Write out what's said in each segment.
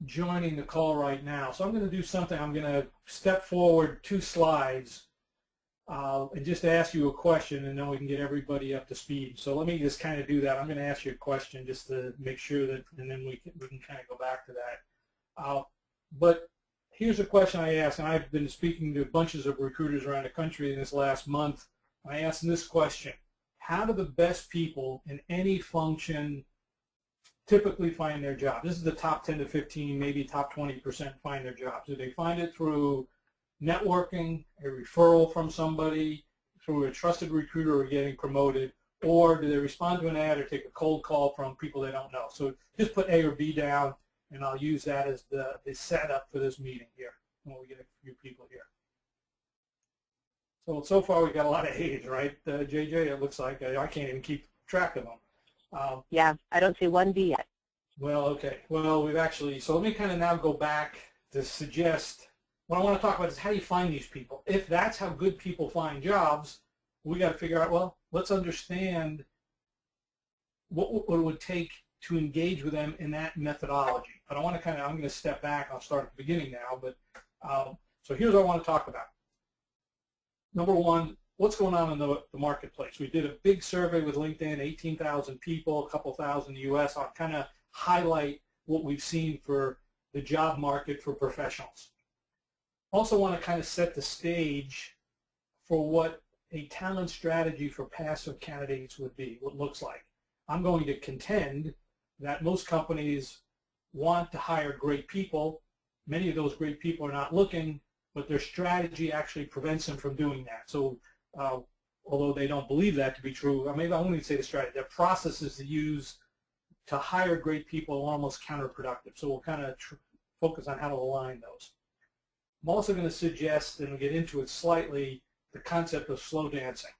joining the call right now. So I'm going to do something. I'm going to step forward 2 slides and just ask you a question, and then we can get everybody up to speed. So let me just kind of do that. I'm going to ask you a question just to make sure that, and then we can kind of go back to that. But here's a question I asked, and I've been speaking to bunches of recruiters around the country in this last month. I asked them this question: how do the best people in any function typically find their job? This is the top 10 to 15, maybe top 20% find their jobs. Do they find it through networking, a referral from somebody, through a trusted recruiter, or getting promoted, or do they respond to an ad or take a cold call from people they don't know? So just put A or B down, and I'll use that as the setup for this meeting here when we get a few people here. So far we've got a lot of A's, right, JJ? It looks like I can't even keep track of them. Yeah, I don't see one B yet. Well, okay. Well, we've actually, so let me kind of now go back to suggest, what I want to talk about is how you find these people. If that's how good people find jobs, we got to figure out, well, let's understand what it would take to engage with them in that methodology. But I want to kind of, I'm going to step back. I'll start at the beginning now. But so here's what I want to talk about. Number one, what's going on in the marketplace? We did a big survey with LinkedIn, 18,000 people, a couple thousand in the U.S. I'll kind of highlight what we've seen for the job market for professionals. Also want to kind of set the stage for what a talent strategy for passive candidates would be, what it looks like. I'm going to contend that most companies want to hire great people. Many of those great people are not looking, but their strategy actually prevents them from doing that. So although they don't believe that to be true, maybe I won't even say the strategy, their processes to use to hire great people are almost counterproductive. So we'll kind of focus on how to align those. I'm also going to suggest, and we'll get into it slightly, the concept of slow dancing.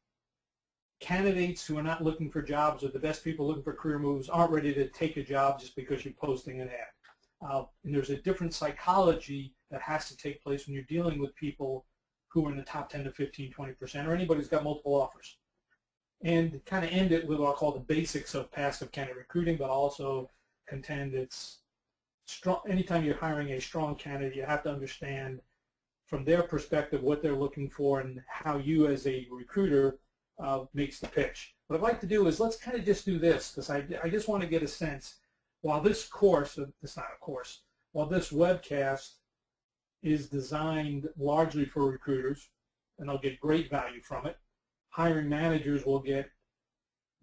Candidates who are not looking for jobs, or the best people looking for career moves, aren't ready to take a job just because you're posting an ad. And there's a different psychology that has to take place when you're dealing with people who are in the top 10 to 15, 20%, or anybody who's got multiple offers. And kind of end it with what I'll call the basics of passive candidate recruiting, but also contend it's strong. Anytime you're hiring a strong candidate, you have to understand from their perspective what they're looking for and how you as a recruiter makes the pitch. What I'd like to do is let's kind of just do this, because I just want to get a sense, while this course, it's not a course, while this webcast is designed largely for recruiters, and they'll get great value from it, hiring managers will get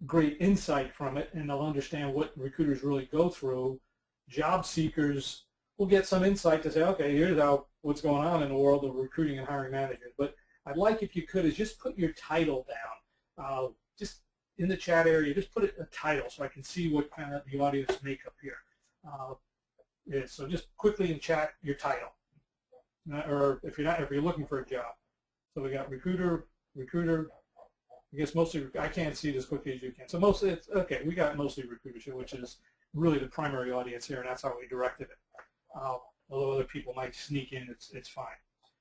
great insight from it, and they'll understand what recruiters really go through. Job seekers will get some insight to say, okay, here's what's going on in the world of recruiting and hiring managers. But I'd like, if you could, is just put your title down. Just in the chat area, just put a title so I can see what kind of the audience makeup here is. So just quickly in chat your title, or if you're looking for a job. So we got recruiter. I guess mostly, I can't see it as quickly as you can. So mostly, it's okay. We got mostly recruiters here, which is really the primary audience here, and that's how we directed it. Although other people might sneak in, it's fine.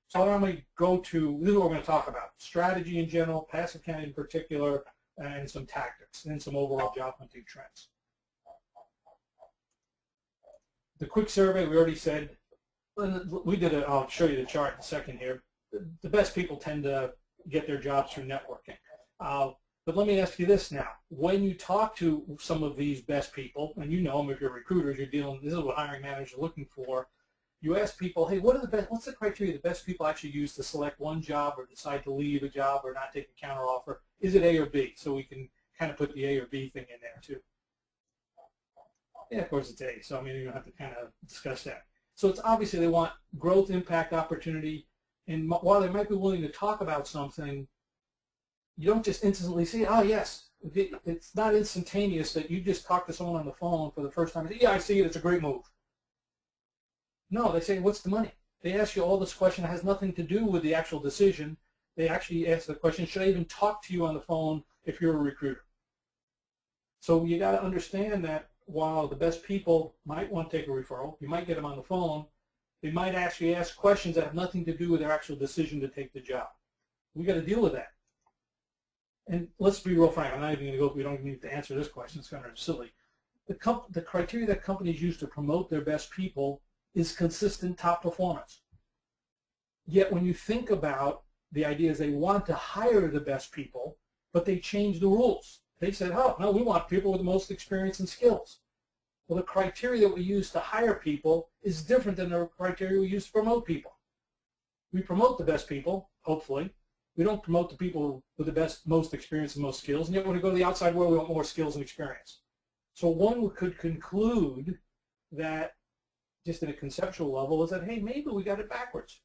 So I'm going to go to, this is what we're going to talk about: strategy in general, passive candidate in particular, and some tactics, and some overall job hunting trends. The quick survey, we already said, we did it. I'll show you the chart in a second here. The best people tend to get their jobs through networking. But let me ask you this now. When you talk to some of these best people, and you know them if you're recruiters, you're dealing, this is what hiring managers are looking for, you ask people, hey, what's the criteria the best people actually use to select one job or decide to leave a job or not take a counteroffer? Is it A or B? So we can kind of put the A or B thing in there too. Yeah, of course it's A. So I mean, you don't have to kind of discuss that. So it's obviously they want growth, impact, opportunity, and while they might be willing to talk about something, you don't just instantly say, oh, yes. It's not instantaneous that you just talk to someone on the phone for the first time and say, yeah, I see it. It's a great move. No, they say, what's the money? They ask you all this question that has nothing to do with the actual decision. They actually ask the question, should I even talk to you on the phone if you're a recruiter? So you got to understand that while the best people might want to take a referral, you might get them on the phone, they might actually ask questions that have nothing to do with their actual decision to take the job. We got to deal with that. And let's be real frank, I'm not even going to go, we don't even need to answer this question, it's kind of silly. The criteria that companies use to promote their best people is consistent top performance. Yet when you think about the idea is they want to hire the best people, but they changed the rules. They said, oh, no, we want people with the most experience and skills. Well, the criteria that we use to hire people is different than the criteria we use to promote people. We promote the best people, hopefully. We don't promote the people with the best, most experience and most skills, and yet when we go to the outside world, we want more skills and experience. So one could conclude that, just at a conceptual level, is that, hey, maybe we got it backwards.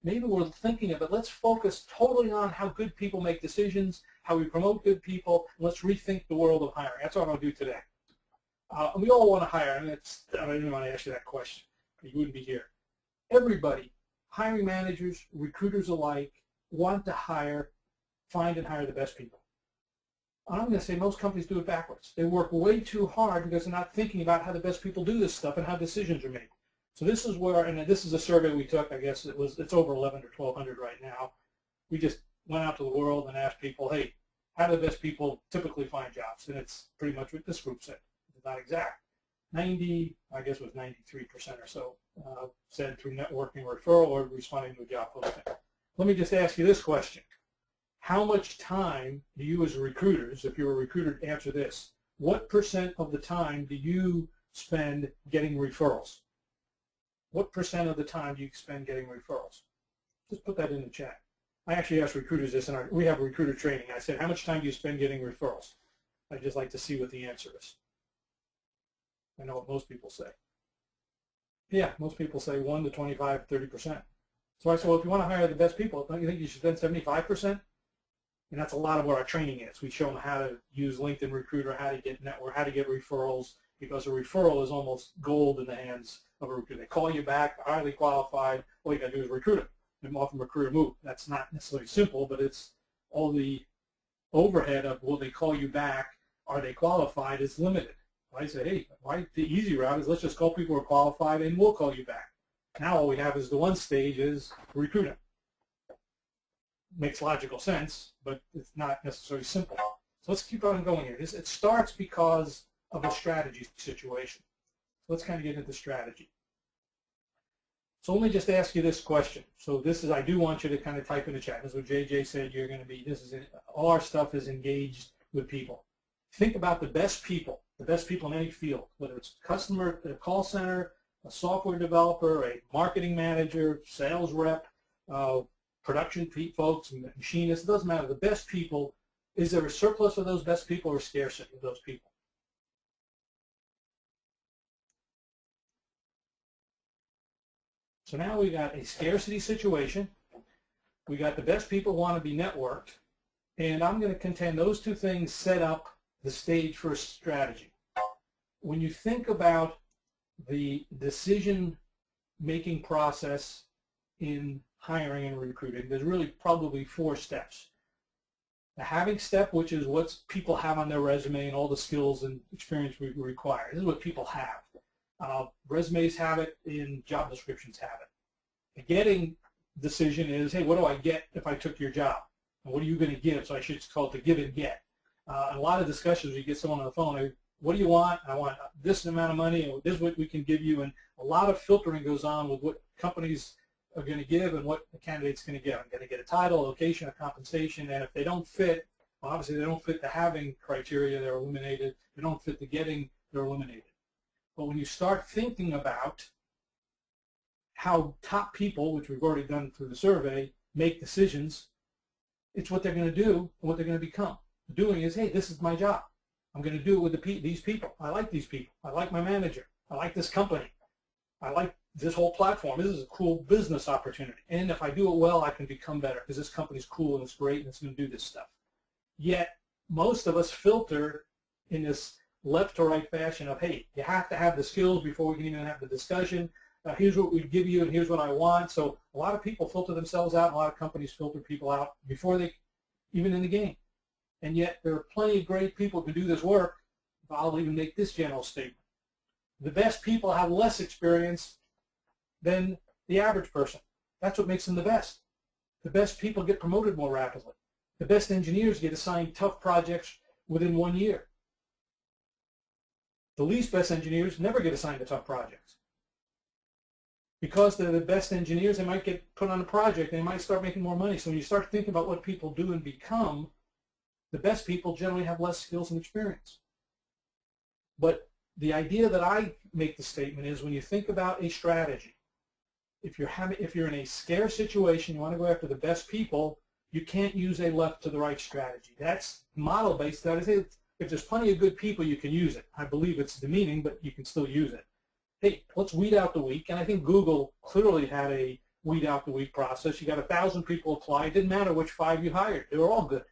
Maybe we're thinking of it. Let's focus totally on how good people make decisions, how we promote good people, and let's rethink the world of hiring. That's what I'm going to do today. We all want to hire, and I didn't want to ask you that question. You wouldn't be here. Everybody, hiring managers, recruiters alike, want to find and hire the best people. And I'm going to say most companies do it backwards. They work way too hard because they're not thinking about how the best people do this stuff and how decisions are made. So this is where, and this is a survey we took, I guess it's over 11 or 1,200 right now. We just went out to the world and asked people, hey, how do the best people typically find jobs? And it's pretty much what this group said. It's not exact. 90, I guess it was 93% or so, said through networking referral or responding to a job posting. Let me just ask you this question. How much time do you as recruiters, if you're a recruiter, answer this, what percent of the time do you spend getting referrals? What percent of the time do you spend getting referrals? Just put that in the chat. I actually asked recruiters this, and we have recruiter training. I said, how much time do you spend getting referrals? I'd just like to see what the answer is. I know what most people say. Yeah, most people say 1 to 25, 30%. So I said, well, if you want to hire the best people, don't you think you should spend 75%? And that's a lot of what our training is. We show them how to use LinkedIn Recruiter, how to get network, how to get referrals, because a referral is almost gold in the hands of a recruiter. They call you back, highly qualified. All you got to do is recruit them and offer them a career move. That's not necessarily simple, but it's all the overhead of will they call you back, are they qualified, is limited. I say, hey, the easy route is let's just call people who are qualified and we'll call you back. Now all we have is the one stage is recruiting. Makes logical sense, but it's not necessarily simple. So let's keep on going here. It starts because of a strategy situation. So let's kind of get into strategy. So let me just ask you this question. So this is, I do want you to kind of type in the chat. This is what JJ said you're going to be. This is it. All our stuff is engaged with people. Think about the best people in any field, whether it's customer, a call center, a software developer, a marketing manager, sales rep, production folks, machinists. It doesn't matter. The best people, is there a surplus of those best people or scarcity of those people? So now we got a scarcity situation. We got the best people want to be networked. And I'm going to contend those two things set up the stage for a strategy. When you think about the decision-making process in hiring and recruiting, there's really probably 4 steps. The having step, which is what people have on their resume and all the skills and experience we require. This is what people have. Resumes have it, and job descriptions have it. The getting decision is, hey, what do I get if I took your job? And what are you going to give? So I should call it the give and get. A lot of discussions, you get someone on the phone, what do you want? I want this amount of money, and this is what we can give you. And a lot of filtering goes on with what companies are going to give and what the candidate's going to get. I'm going to get a title, a location, a compensation, and if they don't fit, well, obviously they don't fit the having criteria, they're eliminated. If they don't fit the getting, they're eliminated. But when you start thinking about how top people, which we've already done through the survey, make decisions, it's what they're going to do and what they're going to become. The doing is, hey, this is my job. I'm going to do it with these people. I like these people. I like my manager. I like this company. I like this whole platform. This is a cool business opportunity. And if I do it well, I can become better because this company's cool and it's great and it's going to do this stuff. Yet, most of us filter in this left to right fashion of, hey, you have to have the skills before we can even have the discussion. Here's what we give you and here's what I want. So a lot of people filter themselves out. A lot of companies filter people out before they even in the game. And yet there are plenty of great people who can do this work. I'll even make this general statement. The best people have less experience than the average person. That's what makes them the best. The best people get promoted more rapidly. The best engineers get assigned tough projects within 1 year. The least best engineers never get assigned to tough projects. because they're the best engineers, they might get put on a project, they might start making more money. So when you start thinking about what people do and become, the best people generally have less skills and experience. But the idea that I make the statement is when you think about a strategy, if you're in a scarce situation, you want to go after the best people, you can't use a left to the right strategy. That's model-based. That is, if there's plenty of good people, you can use it. I believe it's demeaning, but you can still use it. Hey, let's weed out the weak. And I think Google clearly had a weed out the weak process. You got 1,000 people apply. It didn't matter which 5 you hired. They were all good.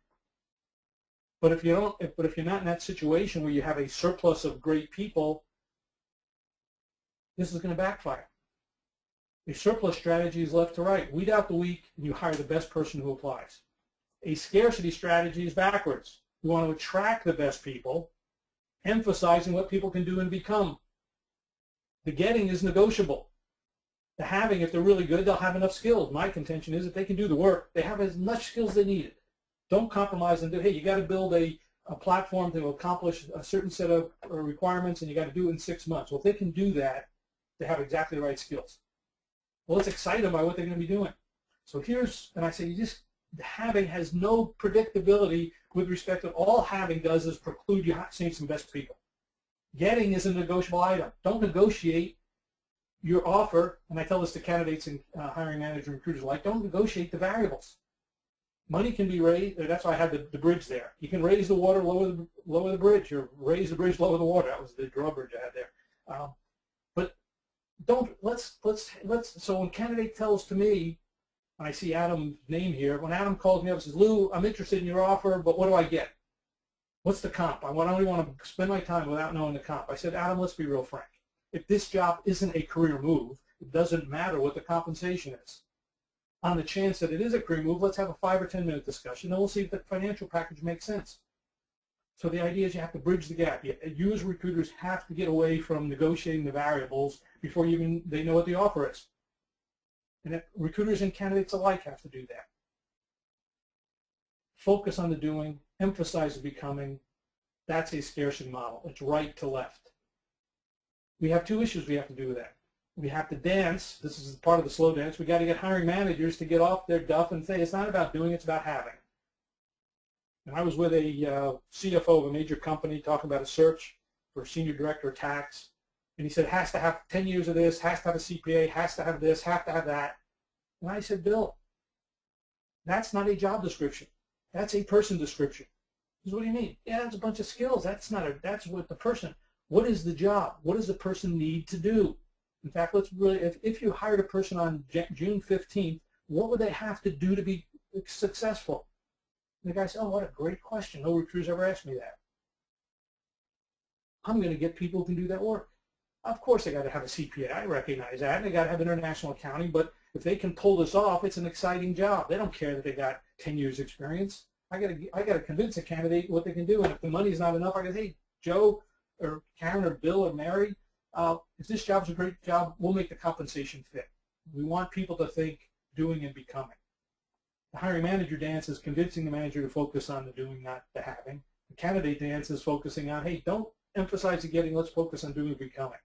But if you're not in that situation where you have a surplus of great people, this is going to backfire. A surplus strategy is left to right. Weed out the weak, and you hire the best person who applies. A scarcity strategy is backwards. You want to attract the best people, emphasizing what people can do and become. The getting is negotiable. The having, if they're really good, they'll have enough skills. My contention is if they can do the work, they have as much skills as they need. Don't compromise and do, hey, you got to build a platform to accomplish a certain set of requirements, and you got to do it in 6 months. Well, if they can do that, they have exactly the right skills. Well, let's excite them by what they're going to be doing. So and I say, having has no predictability with respect to all having does is preclude you seeing some best people. Getting is a negotiable item. Don't negotiate your offer, and I tell this to candidates and hiring managers and recruiters alike, don't negotiate the variables. Money can be raised. That's why I had the bridge there. You can raise the water, lower the bridge, or raise the bridge, lower the water. That was the drawbridge I had there. But so when candidate tells to me, and I see Adam's name here, when Adam calls me up and says, Lou, I'm interested in your offer, but what do I get? What's the comp? I don't want to spend my time without knowing the comp. I said, Adam, let's be real frank. If this job isn't a career move, it doesn't matter what the compensation is. On the chance that it is a career move, let's have a 5 or 10 minute discussion, and we'll see if the financial package makes sense. So the idea is you have to bridge the gap. You as recruiters have to get away from negotiating the variables before they know what the offer is. And recruiters and candidates alike have to do that. Focus on the doing, emphasize the becoming. That's a scarcity model. It's right to left. We have 2 issues we have to do with that. We have to dance. This is part of the slow dance. We got to get hiring managers to get off their duff and say it's not about doing, it's about having. And I was with a CFO of a major company talking about a search for a senior director of tax, and he said has to have 10 years of this, has to have a CPA, has to have this, have to have that. And I said, Bill, that's not a job description. That's a person description. He said, what do you mean? Yeah, that's a bunch of skills. That's what the person. What is the job? What does the person need to do? In fact, let's really, if you hired a person on June 15th, what would they have to do to be successful? And the guy said, oh, what a great question. No recruiter's ever asked me that. I'm going to get people who can do that work. Of course, they got to have a CPA. I recognize that. They got to have international accounting. But if they can pull this off, it's an exciting job. They don't care that they got 10 years experience. I got to convince a candidate what they can do. And if the money's not enough, I go, hey, Joe or Karen or Bill or Mary, if this job's a great job, we'll make the compensation fit. We want people to think doing and becoming. The hiring manager dance is convincing the manager to focus on the doing, not the having. The candidate dance is focusing on, hey, don't emphasize the getting, let's focus on doing and becoming.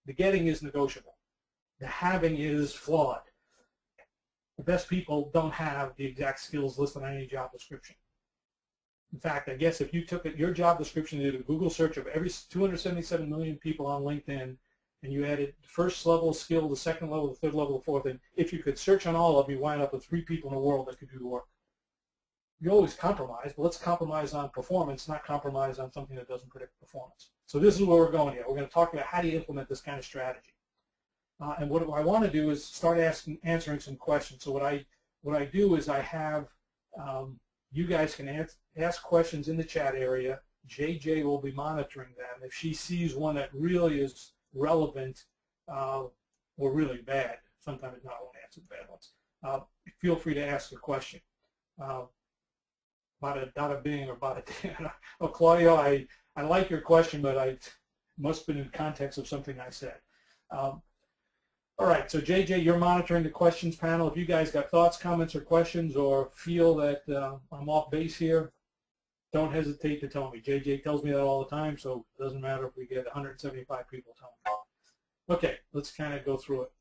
The getting is negotiable. The having is flawed. The best people don't have the exact skills listed on any job description. In fact, I guess if you took your job description and did a Google search of every 277 million people on LinkedIn, and you added the first level of skill, the second level, the third level, the fourth, and if you could search on all of them, you wind up with 3 people in the world that could do the work. You always compromise, but let's compromise on performance, not compromise on something that doesn't predict performance. So this is where we're going here. We're going to talk about how do you implement this kind of strategy. And what I want to do is start answering some questions. So what I do is I have you guys can ask questions in the chat area. JJ will be monitoring them. If she sees one that really is relevant or really bad, sometimes not won't answer the bad ones, feel free to ask a question. Bada bing or bada ding. Oh, Claudio, I like your question, but I must have been in context of something I said. All right, so JJ, you're monitoring the questions panel. If you guys got thoughts, comments, or questions, or feel that I'm off base here, don't hesitate to tell me. JJ tells me that all the time, so it doesn't matter if we get 175 people telling me. Okay, let's kind of go through it.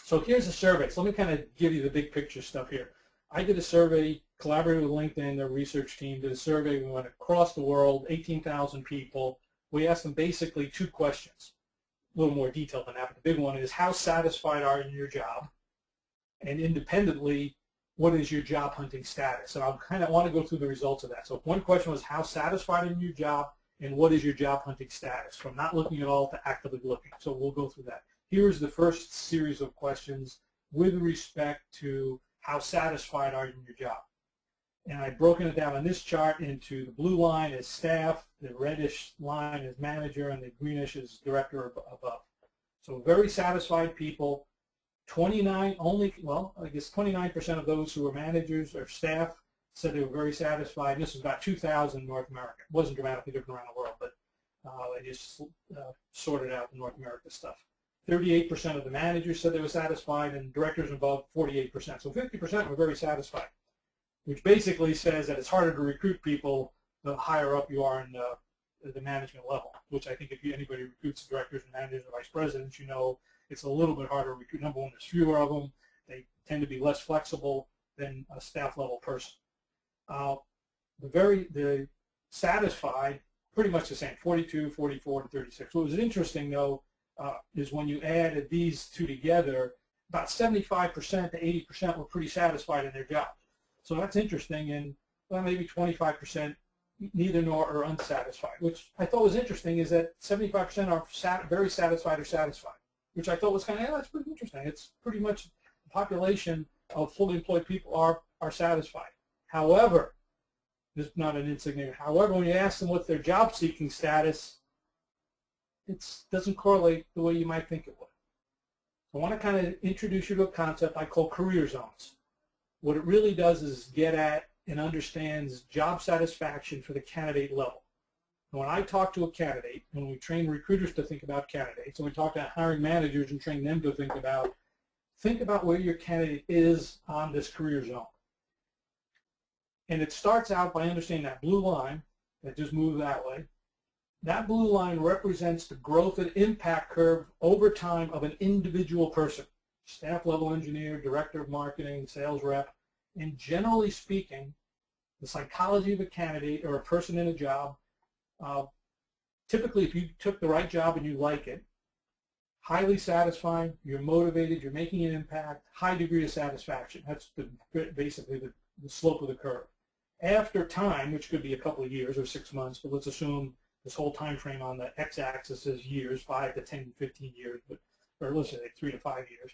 So here's a survey. So let me kind of give you the big picture stuff here. I did a survey, collaborated with LinkedIn, their research team, did a survey. We went across the world, 18,000 people. We asked them basically 2 questions, a little more detailed than that. But the big one is, how satisfied are you in your job? And independently, what is your job hunting status? So I kind of want to go through the results of that. So one question was, how satisfied in your job, and what is your job hunting status? From not looking at all to actively looking. So we'll go through that. Here's the first series of questions with respect to how satisfied are you in your job. And I've broken it down on this chart into the blue line is staff, the reddish line is manager, and the greenish is director above. So very satisfied people. 29 only, well, I guess 29% of those who were managers or staff said they were very satisfied. And this is about 2,000 in North America. It wasn't dramatically different around the world, but I just sorted out the North America stuff. 38% of the managers said they were satisfied, and directors above 48%. So 50% were very satisfied, which basically says that it's harder to recruit people the higher up you are in the management level, which I think if anybody recruits directors and managers and vice presidents, you know it's a little bit harder to recruit. Number one, there's fewer of them. They tend to be less flexible than a staff level person. The satisfied, pretty much the same, 42, 44, and 36. What was interesting, though, is when you added these 2 together, about 75% to 80% were pretty satisfied in their job. So that's interesting, and well, maybe 25% neither nor or unsatisfied, which I thought was interesting is that 75% are very satisfied or satisfied, which I thought was kind of, yeah, that's pretty interesting. It's pretty much the population of fully employed people are satisfied. However, this is not an insignificant, however, when you ask them what's their job seeking status, it doesn't correlate the way you might think it would. I want to kind of introduce you to a concept I call career zones. What it really does is get at and understands job satisfaction for the candidate level. And when I talk to a candidate, when we train recruiters to think about candidates, and we talk to hiring managers and train them to think about where your candidate is on this career zone. And it starts out by understanding that blue line that just moves that way. That blue line represents the growth and impact curve over time of an individual person, staff level engineer, director of marketing, sales rep. And generally speaking, the psychology of a candidate or a person in a job, typically if you took the right job and you like it, highly satisfying, you're motivated, you're making an impact, high degree of satisfaction. That's basically the slope of the curve. After time, which could be a couple of years or 6 months, but let's assume this whole time frame on the x-axis is years, 5 to 10, 15 years, or let's say 3 to 5 years.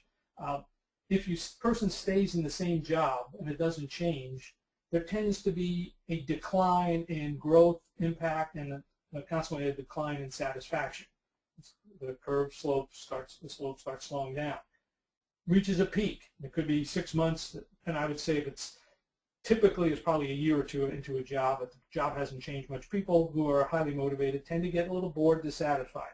If your person stays in the same job and it doesn't change, there tends to be a decline in growth, impact, and consequently a decline in satisfaction. The slope starts slowing down. Reaches a peak. It could be 6 months, and I would say if it's typically it's probably a year or two into a job, but the job hasn't changed much. People who are highly motivated tend to get a little bored, dissatisfied.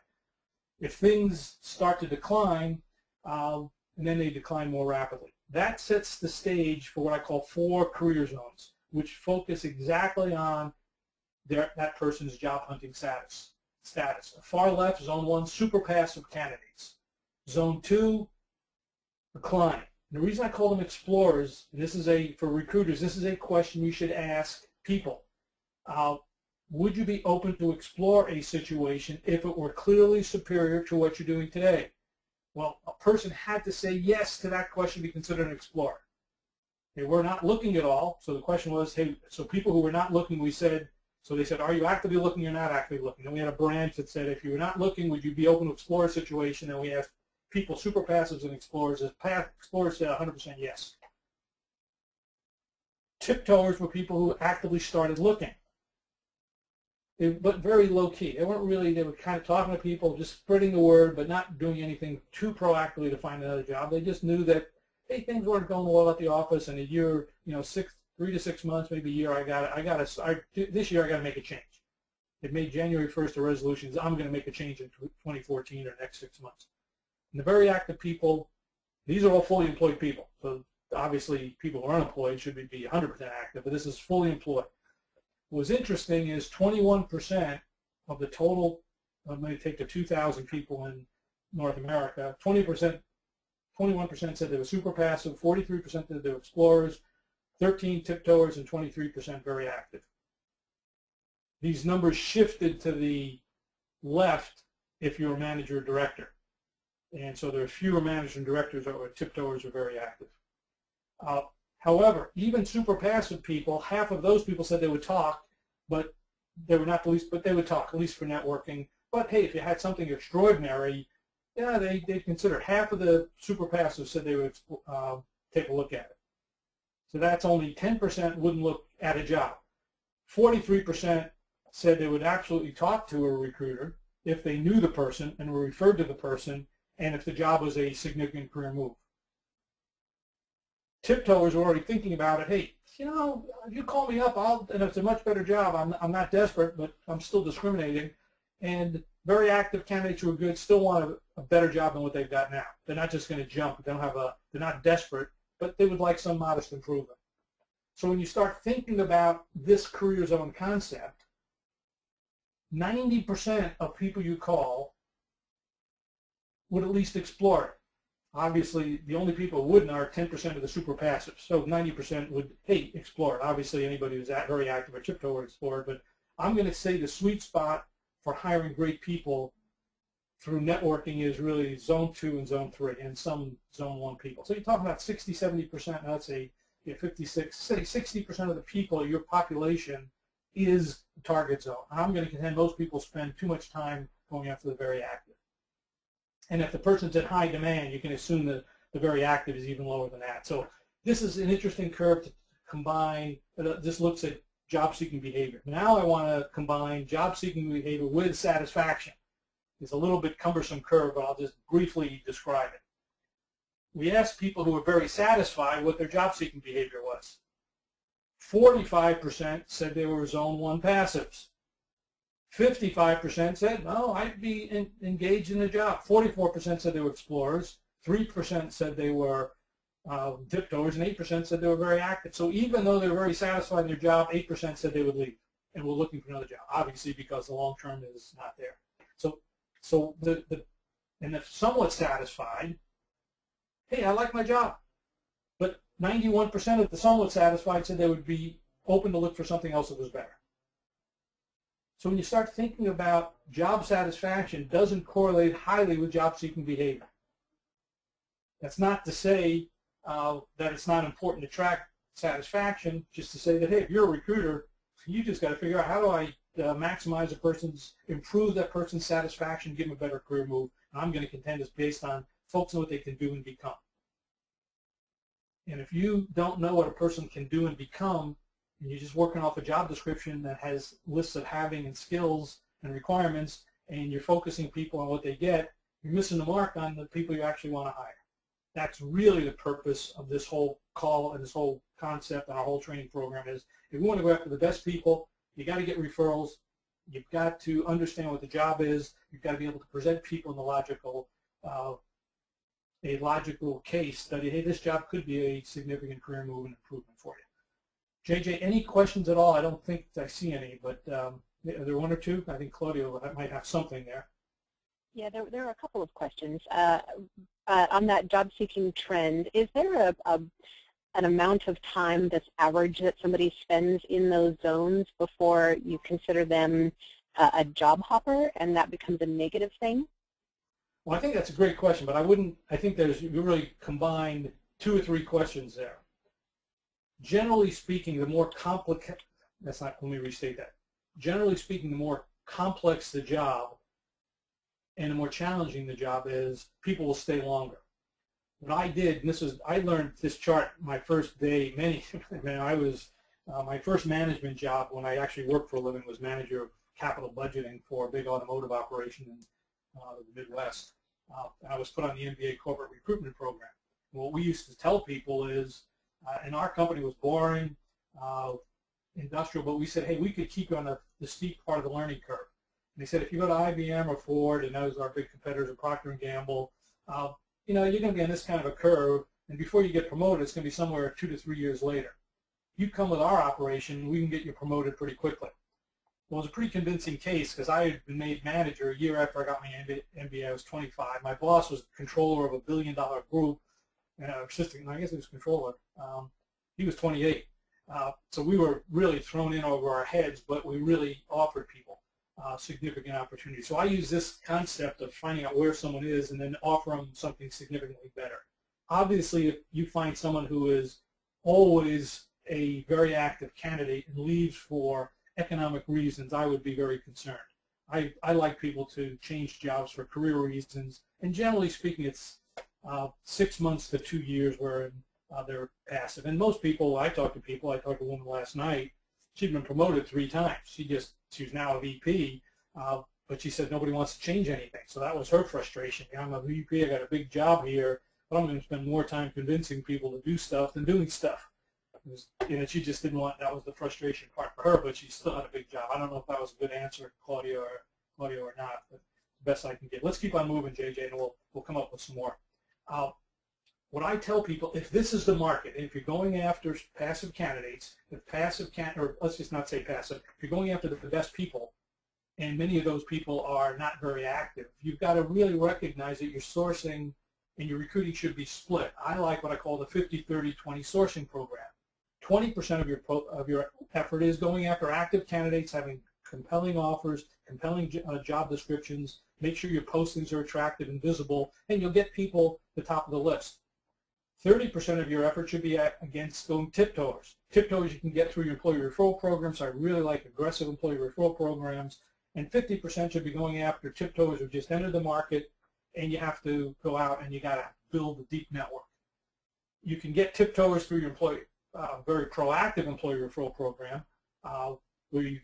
If things start to decline, and then they decline more rapidly. That sets the stage for what I call 4 career zones, which focus exactly on that person's job hunting status. Far left, zone 1, super passive candidates. Zone 2, decline. And the reason I call them explorers, and this is for recruiters, this is a question you should ask people. Would you be open to explore a situation if it were clearly superior to what you're doing today? Well, a person had to say yes to that question to be considered an explorer. They were not looking at all, so the question was, hey, so people who were not looking, we said, so they said, are you actively looking or not actively looking? And we had a branch that said, if you were not looking, would you be open to explore a situation? And we asked people, super passives and explorers. Explorers said 100% yes. Tiptoers were people who actively started looking, but very low-key. They were kind of talking to people, just spreading the word, but not doing anything too proactively to find another job. They just knew that, hey, things weren't going well at the office, and a year, 3 to 6 months, maybe a year, this year I got to make a change. They made January 1st a resolution, I'm going to make a change in 2014 or next 6 months. And the very active people, these are all fully employed people. So obviously people who are unemployed should be 100% active, but this is fully employed. What was interesting is 21% of the total, I'm going to take the 2,000 people in North America, 20% 21% said they were super passive, 43% said they were explorers, 13 tiptoers, and 23% very active. These numbers shifted to the left if you're a manager or director. And so there are fewer managers and directors that were tiptoers or very active. However, even super passive people, half of those people said they would talk, but they were not the least, but they would talk, at least for networking. But hey, if you had something extraordinary, yeah, they'd consider. Half of the super passive said they would take a look at it. So that's only 10% wouldn't look at a job. 43% said they would absolutely talk to a recruiter if they knew the person and were referred to the person, and if the job was a significant career move. Tiptoers were already thinking about it. Hey, you know, if you call me up, and it's a much better job. I'm not desperate, but I'm still discriminating. And very active candidates who are good still want a better job than what they've got now. They're not just going to jump. They're not desperate, but they would like some modest improvement. So when you start thinking about this career zone concept, 90% of people you call would at least explore it. Obviously, the only people who wouldn't are 10% of the super passive. So 90% would, hey, explore it. Obviously, anybody who's very active or tiptoe would explore it. But I'm going to say the sweet spot for hiring great people through networking is really zone 2 and zone 3 and some zone 1 people. So you're talking about 60, 70%, let's say 56, say 60% of the people, your population is the target zone. And I'm going to contend most people spend too much time going after the very active. And if the person's in high demand, you can assume that the very active is even lower than that. So this is an interesting curve to combine. This looks at job-seeking behavior. Now I want to combine job-seeking behavior with satisfaction. It's a little bit cumbersome curve, but I'll just briefly describe it. We asked people who were very satisfied what their job-seeking behavior was. 45% said they were zone 1 passives. 55% said, no, I'd be engaged in a job. 44% said they were explorers. 3% said they were tiptoers, and 8% said they were very active. So even though they were very satisfied in their job, 8% said they would leave and were looking for another job, obviously because the long term is not there. So and if somewhat satisfied, hey, I like my job. But 91% of the somewhat satisfied said they would be open to look for something else that was better. So when you start thinking about job satisfaction, doesn't correlate highly with job-seeking behavior. That's not to say that it's not important to track satisfaction, just to say that, hey, if you're a recruiter, you just got to figure out how do I maximize improve that person's satisfaction, give them a better career move. And I'm going to contend it's based on folks know what they can do and become. And if you don't know what a person can do and become, and you're just working off a job description that has lists of having and skills and requirements, and you're focusing people on what they get, you're missing the mark on the people you actually want to hire. That's really the purpose of this whole call and this whole concept and our whole training program is if we want to go after the best people, you got to get referrals, you've got to understand what the job is, you've got to be able to present people in the logical case study, hey, this job could be a significant career move and improvement for you. JJ, any questions at all? I don't think I see any, but are there one or two? I think Claudia might have something there. Yeah, there are a couple of questions. On that job-seeking trend, is there an amount of time that's average that somebody spends in those zones before you consider them a job hopper and that becomes a negative thing? Well, I think that's a great question, but I think you really combined 2 or 3 questions there. Generally speaking, the more complicated, let me restate that. Generally speaking, the more complex the job and the more challenging the job is, people will stay longer. What I did, and I learned this chart my first day, my first management job when I actually worked for a living was manager of capital budgeting for a big automotive operation in the Midwest. I was put on the MBA corporate recruitment program. And what we used to tell people is, and our company was boring, industrial, but we said, hey, we could keep you on the steep part of the learning curve. And they said, if you go to IBM or Ford, and those are our big competitors, or Procter & Gamble, you're going to be on this kind of a curve, and before you get promoted, it's going to be somewhere 2 to 3 years later. You come with our operation, we can get you promoted pretty quickly. Well, it was a pretty convincing case because I had been made manager a year after I got my MBA. I was 25. My boss was controller of a billion-dollar group, assistant, I guess he was controller. He was 28. So we were really thrown in over our heads, but we really offered people significant opportunity. So I use this concept of finding out where someone is and then offer them something significantly better. Obviously, if you find someone who is always a very active candidate and leaves for economic reasons, I would be very concerned. I like people to change jobs for career reasons, and generally speaking, it's 6 months to 2 years where they're passive. And most people, I talk to a woman last night, she'd been promoted 3 times. She's now a VP, but she said nobody wants to change anything. So that was her frustration. I'm a VP, I got a big job here, but I'm going to spend more time convincing people to do stuff than doing stuff. She just didn't want, that was the frustration part for her, but she still had a big job. I don't know if that was a good answer, Claudia or not, but the best I can get. Let's keep on moving, JJ, and we'll come up with some more. What I tell people, if this is the market, if you're going after passive candidates, or let's just not say passive, if you're going after the best people, and many of those people are not very active, you've got to really recognize that your sourcing and your recruiting should be split. I like what I call the 50-30-20 sourcing program. 20% of your effort is going after active candidates, having compelling offers, compelling job descriptions, make sure your postings are attractive and visible, and you'll get people to the top of the list. 30% of your effort should be against going tiptoers. Tiptoes you can get through your employee referral programs. So I really like aggressive employee referral programs. And 50% should be going after tiptoes who just entered the market, and you have to go out and you got to build a deep network. You can get tiptoers through your very proactive employee referral program, where you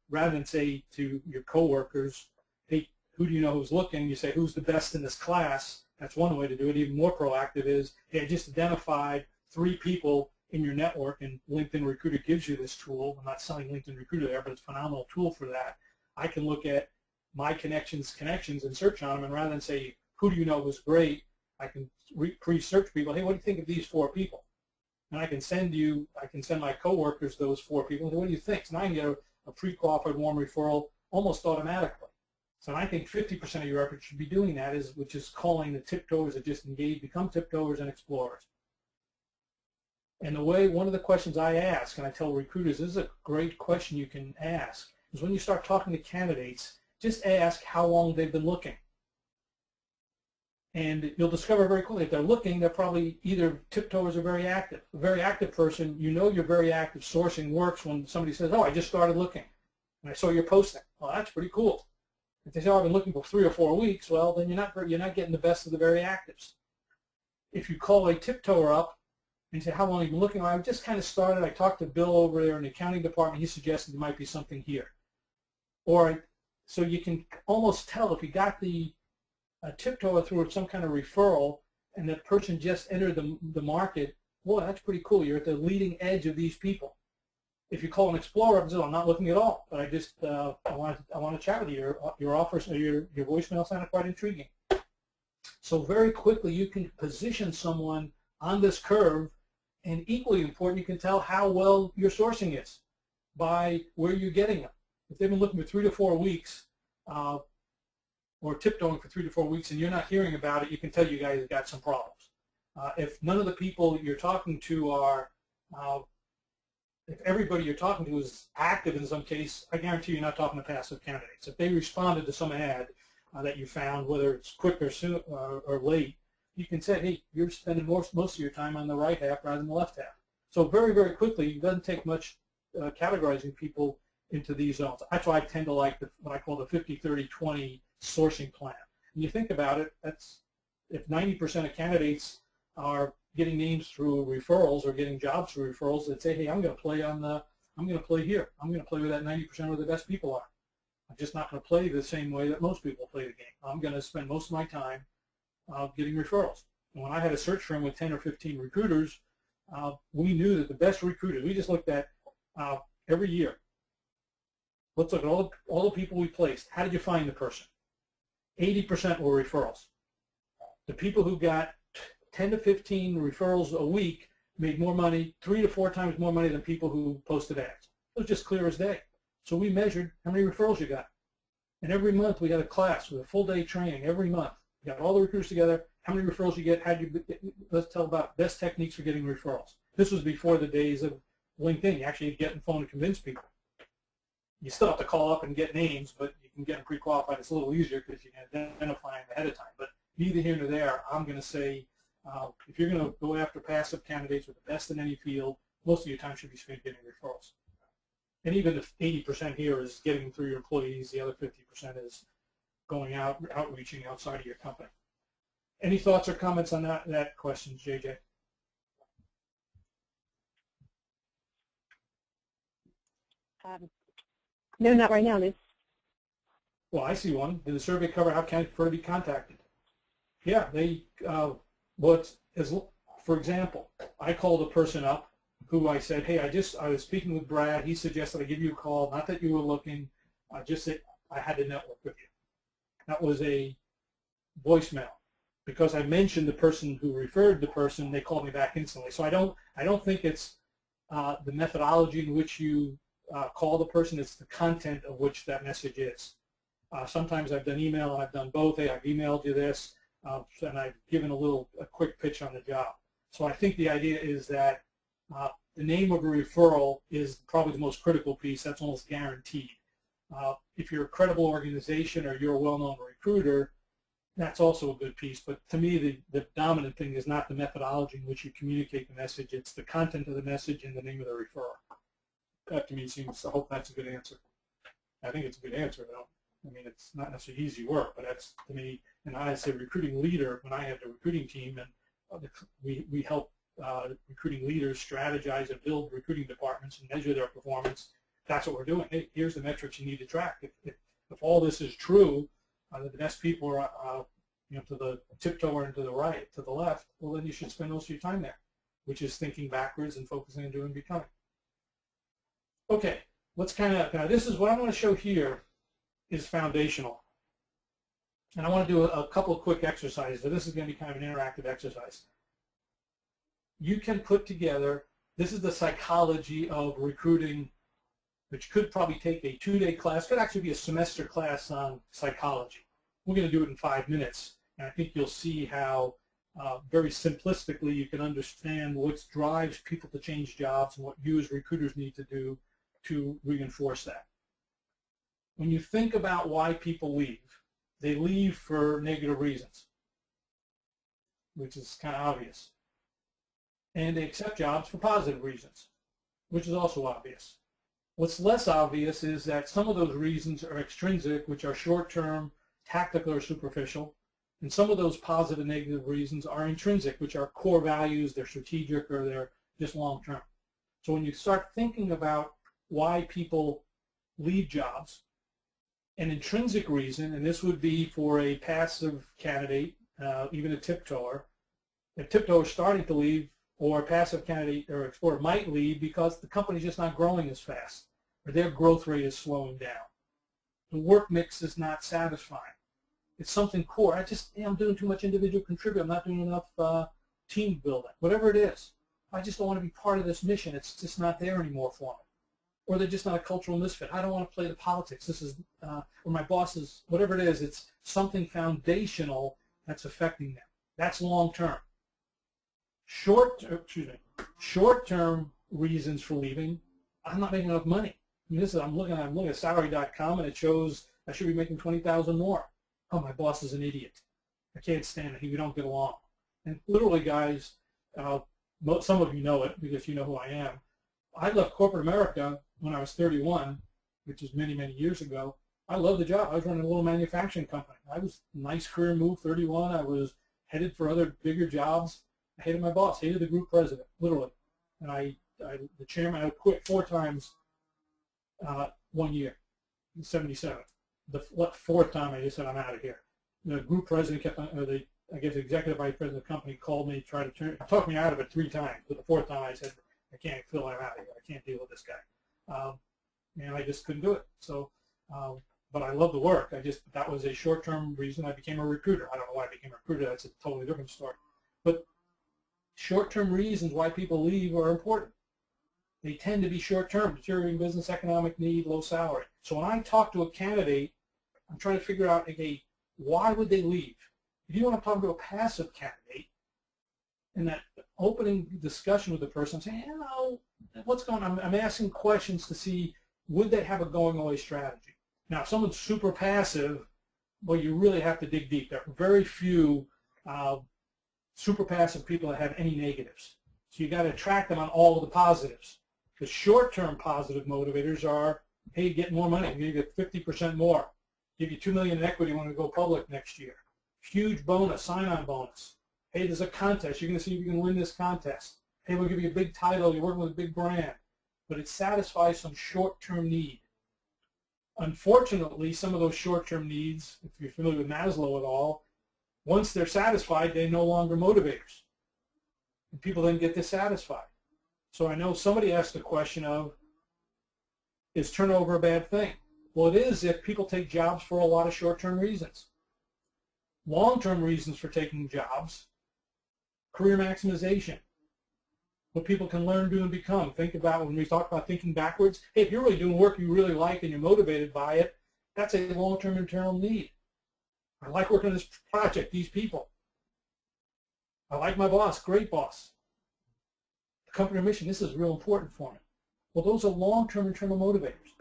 rather than say to your coworkers, hey, who do you know who's looking? You say, who's the best in this class? That's one way to do it. Even more proactive is, hey, I just identified 3 people in your network, and LinkedIn Recruiter gives you this tool. I'm not selling LinkedIn Recruiter there, but it's a phenomenal tool for that. I can look at my connections and search on them, and rather than say, who do you know was great, I can pre-search people. Hey, what do you think of these 4 people? And I can send my coworkers those 4 people. And say, what do you think? So now I can get a pre-qualified warm referral almost automatically. So I think 50% of your effort should be doing that, which is calling the tiptoers that just engage, become tiptoers and explorers. And one of the questions I ask, and I tell recruiters, this is a great question you can ask, is when you start talking to candidates, just ask how long they've been looking. And you'll discover very quickly if they're looking, they're probably either tiptoers or very active. A very active person, you know you're very active. Sourcing works when somebody says, oh, I just started looking, and I saw your posting. Well, that's pretty cool. If they say, oh, I've been looking for 3 or 4 weeks, well, then you're not getting the best of the very actives. If you call a tiptoer up and say, how long have you been looking? Well, I just kind of started. I talked to Bill over there in the accounting department. He suggested there might be something here. So you can almost tell if you got the tiptoe through some kind of referral and that person just entered the market, boy, that's pretty cool. You're at the leading edge of these people. If you call an explorer and say, I'm not looking at all, but I just I want to chat with you. Your offers, your voicemail sounded quite intriguing. So very quickly you can position someone on this curve, and equally important, you can tell how well your sourcing is by where you're getting them. If they've been looking for 3 to 4 weeks, or tiptoeing for 3 to 4 weeks, and you're not hearing about it, you can tell you guys have got some problems. If none of the people you're talking to are if everybody you're talking to is active in some case, I guarantee you're not talking to passive candidates. If they responded to some ad that you found, whether it's quick or soon or late, you can say, hey, you're spending most of your time on the right half rather than the left half. So very, very quickly, it doesn't take much categorizing people into these zones. That's why I tend to like what I call the 50-30-20 sourcing plan. And you think about it, that's if 90% of candidates are getting names through referrals or getting jobs through referrals that say, hey, I'm going to play here. I'm going to play where that 90% where the best people are. I'm just not going to play the same way that most people play the game. I'm going to spend most of my time getting referrals. And when I had a search firm with 10 or 15 recruiters, we knew that the best recruiters, we just looked at every year. Let's look at all the people we placed. How did you find the person? 80% were referrals. The people who got 10 to 15 referrals a week made more money, 3 to 4 times more money than people who posted ads. It was just clear as day. So we measured how many referrals you got. And every month we had a class with a full day training every month. We got all the recruiters together, how many referrals you get, let's tell about best techniques for getting referrals. This was before the days of LinkedIn. You actually get on the phone and convince people. You still have to call up and get names, but you can get them pre-qualified. It's a little easier because you can identify them ahead of time. But neither here nor there, I'm going to say if you're going to go after passive candidates with the best in any field, most of your time should be spent getting referrals. And even if 80% here is getting through your employees, the other 50% is going out, outreaching outside of your company. Any thoughts or comments on that question, JJ? No, not right now, Liz. Well, I see one. Did the survey cover how candidates prefer to be contacted? Yeah, for example, I called a person up who I said, hey, I was speaking with Brad. He suggested I give you a call. Not that you were looking, just that I had to network with you. That was a voicemail. Because I mentioned the person who referred the person, they called me back instantly. So I don't think it's the methodology in which you call the person. It's the content of which that message is. Sometimes I've done email and I've done both. Hey, I've emailed you this, and I've given a quick pitch on the job. So I think the idea is that the name of a referral is probably the most critical piece. That's almost guaranteed. If you're a credible organization or you're a well-known recruiter, that's also a good piece. But to me, the dominant thing is not the methodology in which you communicate the message. It's the content of the message and the name of the referral. That to me seems, I hope that's a good answer. I think it's a good answer, though. I mean, it's not necessarily easy work, but that's, to me, and I as a recruiting leader, when I had the recruiting team, and we help recruiting leaders strategize and build recruiting departments and measure their performance. That's what we're doing. Hey, here's the metrics you need to track. If all this is true, the best people are to the tiptoe and to the right, to the left, well, then you should spend most of your time there, which is thinking backwards and focusing on doing becoming. Okay, let's now this is what I want to show here is foundational. And I want to do a couple of quick exercises. So this is going to be kind of an interactive exercise. You can put together, this is the psychology of recruiting, which could probably take a 2-day class, could actually be a semester class on psychology. We're going to do it in 5 minutes, and I think you'll see how very simplistically you can understand what drives people to change jobs and what you as recruiters need to do to reinforce that. When you think about why people leave, they leave for negative reasons, which is kind of obvious. And they accept jobs for positive reasons, which is also obvious. What's less obvious is that some of those reasons are extrinsic, which are short-term, tactical, or superficial, and some of those positive and negative reasons are intrinsic, which are core values, they're strategic, or they're just long-term. So when you start thinking about why people leave jobs, an intrinsic reason, and this would be for a passive candidate, even a tiptoeer. A tiptoeer is starting to leave, or a passive candidate or explorer might leave because the company's just not growing as fast, or their growth rate is slowing down. The work mix is not satisfying. It's something core. I'm doing too much individual contributor. I'm not doing enough team building. Whatever it is, I just don't want to be part of this mission. It's just not there anymore for me. Or they're just not a cultural misfit. I don't want to play the politics. This is, or my boss is, whatever it is, it's something foundational that's affecting them. That's long term. Short-term reasons for leaving, I'm not making enough money. I mean, I'm looking at salary.com and it shows I should be making $20,000 more. Oh, my boss is an idiot. I can't stand it. We don't get along. And literally, guys, some of you know it because you know who I am. I left corporate America when I was 31, which is many, many years ago. I loved the job. I was running a little manufacturing company. I was a nice career move, 31. I was headed for other bigger jobs. I hated my boss, hated the group president, literally. And the chairman, I quit 4 times 1 year, in 77. The 4th time I just said, I'm out of here. The group president kept on, or I guess the executive vice president of the company called me, tried to talk me out of it 3 times. But the 4th time I said, I can't, Phil, I'm out of here. I can't deal with this guy. And I just couldn't do it. So, but I love the work. That was a short-term reason I became a recruiter. I don't know why I became a recruiter. That's a totally different story. But short-term reasons why people leave are important. They tend to be short-term, deteriorating business, economic need, low salary. So when I talk to a candidate, I'm trying to figure out, okay, why would they leave? If you want to talk to a passive candidate, in that opening discussion with the person, saying, you know, what's going on? I'm asking questions to see, would they have a going away strategy? Now, if someone's super passive, well, you really have to dig deep. There are very few super passive people that have any negatives. So you got to track them on all of the positives. The short-term positive motivators are, hey, get more money. You get 50% more. Give you $2 million in equity when we go public next year. Huge bonus, sign-on bonus. Hey, there's a contest. You're going to see if you can win this contest. Hey, we'll give you a big title. You're working with a big brand. But it satisfies some short-term need. Unfortunately, some of those short-term needs, if you're familiar with Maslow at all, once they're satisfied, they're no longer motivators. And people then get dissatisfied. So I know somebody asked the question of, is turnover a bad thing? Well, it is if people take jobs for a lot of short-term reasons. Long-term reasons for taking jobs, career maximization, what people can learn, do, and become. Think about when we talk about thinking backwards. Hey, if you're really doing work you really like and you're motivated by it, that's a long-term internal need. I like working on this project, these people. I like my boss, great boss. The company mission, this is real important for me. Well, those are long-term internal motivators.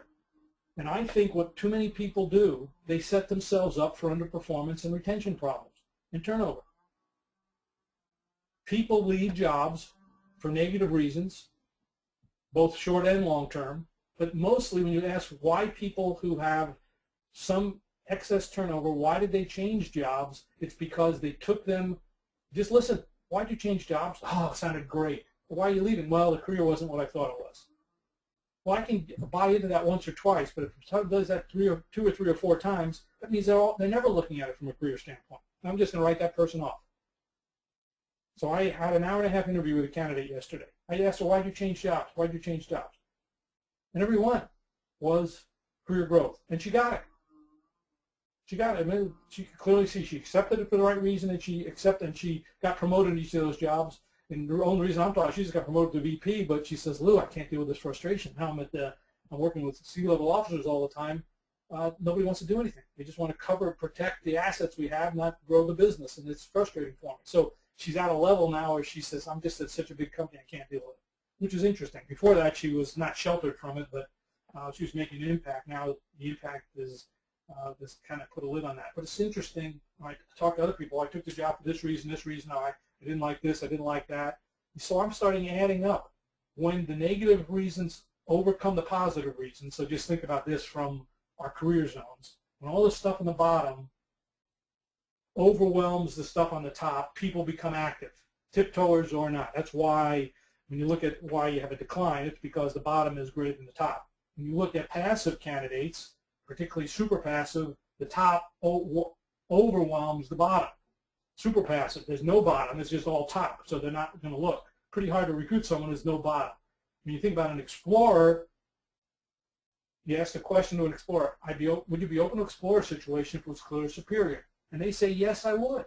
And I think what too many people do, they set themselves up for underperformance and retention problems and turnover. People leave jobs for negative reasons, both short and long term, but mostly when you ask why people who have some excess turnover, why did they change jobs, it's because they took them, just listen, why did you change jobs? Oh, it sounded great. Why are you leaving? Well, the career wasn't what I thought it was. Well, I can buy into that once or twice, but if someone does that two or three or four times, that means they're never looking at it from a career standpoint. I'm just going to write that person off. So I had an hour-and-a-half interview with a candidate yesterday. I asked her, why did you change jobs? Why did you change jobs? And every one was career growth. And she got it. She got it. I mean, she could clearly see she accepted it for the right reason, and she accepted, and she got promoted in each of those jobs. And the only reason I'm talking, she just got promoted to VP, but she says, Lou, I can't deal with this frustration. Now I'm working with C-level officers all the time. Nobody wants to do anything. They just want to cover, protect the assets we have, not grow the business, and it's frustrating for me. So she's at a level now where she says, I'm just at such a big company, I can't deal with it, which is interesting. Before that, she was not sheltered from it, but she was making an impact. Now the impact is this kind of put a lid on that. But it's interesting. I talk to other people. I took the job for this reason, no, I didn't like this, I didn't like that. So I'm starting adding up. When the negative reasons overcome the positive reasons, so just think about this from our career zones. When all the stuff on the bottom overwhelms the stuff on the top, people become active, tiptoers or not. That's why when you look at why you have a decline, it's because the bottom is greater than the top. When you look at passive candidates, particularly super passive, the top overwhelms the bottom. Super passive, there's no bottom, it's just all top, so they're not going to look. Pretty hard to recruit someone who's no bottom. When you think about an explorer, you ask a question to an explorer, would you be open to explore a situation if it was clear superior? And they say, yes, I would.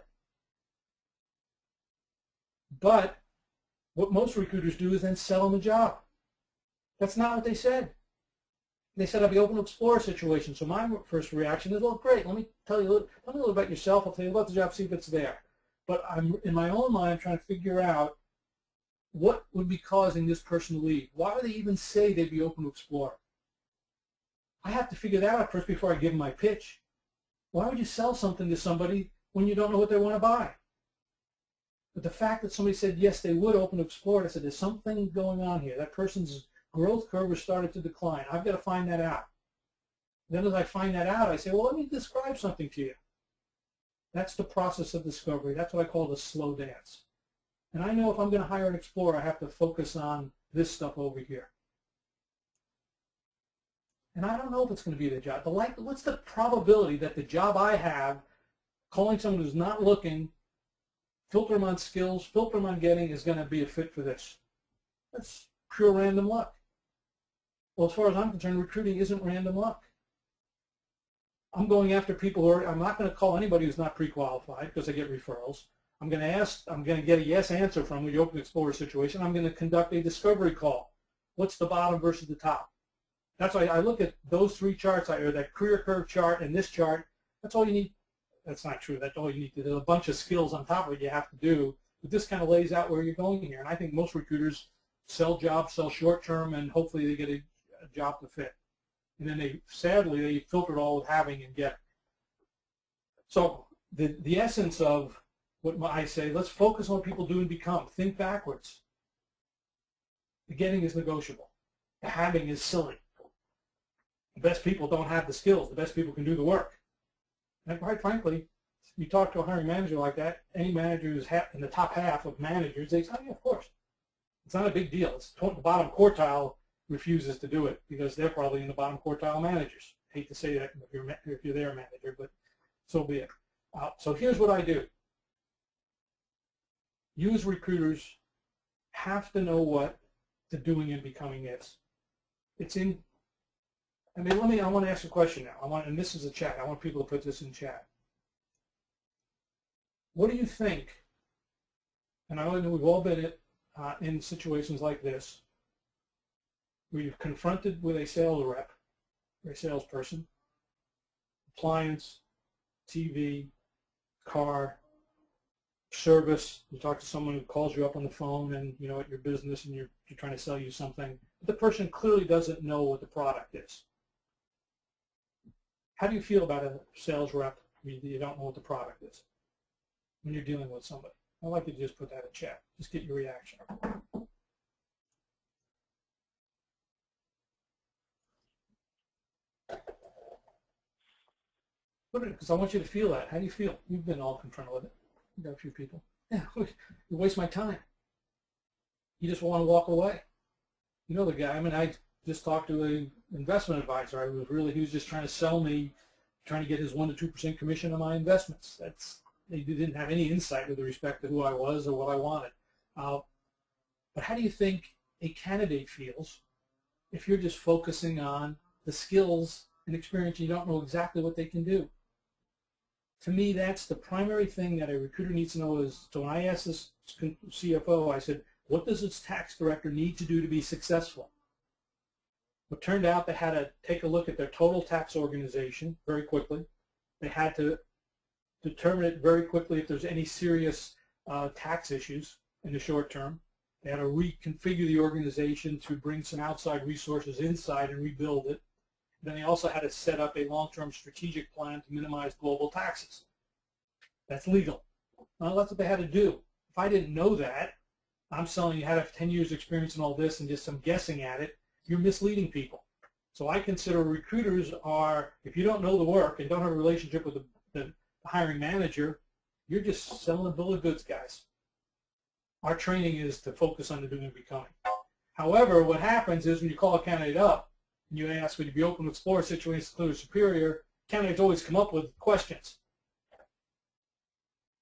But what most recruiters do is then sell them a job. That's not what they said. They said, I'd be open to explore a situation. So my first reaction is, well, great, let me tell you a little about yourself. I'll tell you about the job, see if it's there. But I'm in my own mind trying to figure out what would be causing this person to leave. Why would they even say they'd be open to explore? I have to figure that out first before I give them my pitch. Why would you sell something to somebody when you don't know what they want to buy? But the fact that somebody said, yes, they would open to explore it, I said, there's something going on here. That person's growth curve has started to decline. I've got to find that out. Then as I find that out, I say, well, let me describe something to you. That's the process of discovery. That's what I call the slow dance. And I know if I'm going to hire an explorer, I have to focus on this stuff over here. And I don't know if it's going to be the job. What's the probability that the job I have, calling someone who's not looking, filter them on skills, filter them on getting, is going to be a fit for this? That's pure random luck. Well, as far as I'm concerned, recruiting isn't random luck. I'm going after people who are, I'm not going to call anybody who's not pre-qualified because I get referrals. I'm going to get a yes answer from the open explorer situation. I'm going to conduct a discovery call. what's the bottom versus the top? That's why I look at those three charts, or that career curve chart and this chart. That's all you need. That's not true. That's all you need to do. There's a bunch of skills on top of it you have to do. But this kind of lays out where you're going here. And I think most recruiters sell jobs, sell short term, and hopefully they get a job to fit. And then sadly, they filter it all with having and get. So the essence of what I say, let's focus on what people do and become. Think backwards. The getting is negotiable. The having is silly. The best people don't have the skills. The best people can do the work. And quite frankly, you talk to a hiring manager like that, any manager who's in the top half of managers, they say, oh, yeah, of course. It's not a big deal. It's the bottom quartile refuses to do it because they're probably in the bottom quartile managers. I hate to say that if you're their manager, but so be it. So here's what I do. You as recruiters have to know what the doing and becoming is. It's in, I want to ask a question now. And this is a chat. I want people to put this in chat. What do you think, and I know we've all been in situations like this, where you're confronted with a sales rep or a salesperson, appliance, TV, car, service. You talk to someone who calls you up on the phone and at your business and you're trying to sell you something. But the person clearly doesn't know what the product is. How do you feel about a sales rep when you don't know what the product is when you're dealing with somebody? I'd like you to just put that in chat. Just get your reaction. Because I want you to feel that. How do you feel? You've been all confronted with it. You've got a few people. Yeah, you waste my time. You just want to walk away. You know the guy. I mean, I just talked to an investment advisor. He was just trying to sell me, trying to get his 1 to 2% commission on my investments. They didn't have any insight with respect to who I was or what I wanted. But how do you think a candidate feels if you're just focusing on the skills and experience and you don't know exactly what they can do? To me, that's the primary thing that a recruiter needs to know is, so when I asked this CFO, I said, what does its tax director need to do to be successful? It turned out they had to take a look at their total tax organization very quickly. They had to determine it very quickly if there's any serious tax issues in the short term. They had to reconfigure the organization to bring some outside resources inside and rebuild it. Then they also had to set up a long-term strategic plan to minimize global taxes. That's legal. Well, that's what they had to do. If I didn't know that, I'm selling you had 10 years experience in all this and just some guessing at it, you're misleading people. So I consider recruiters are, if you don't know the work and don't have a relationship with the hiring manager, you're just selling a bill of goods, guys. Our training is to focus on the doing and becoming. However, what happens is when you call a candidate up, and you ask, would you be open to explore situations clear superior, candidates always come up with questions.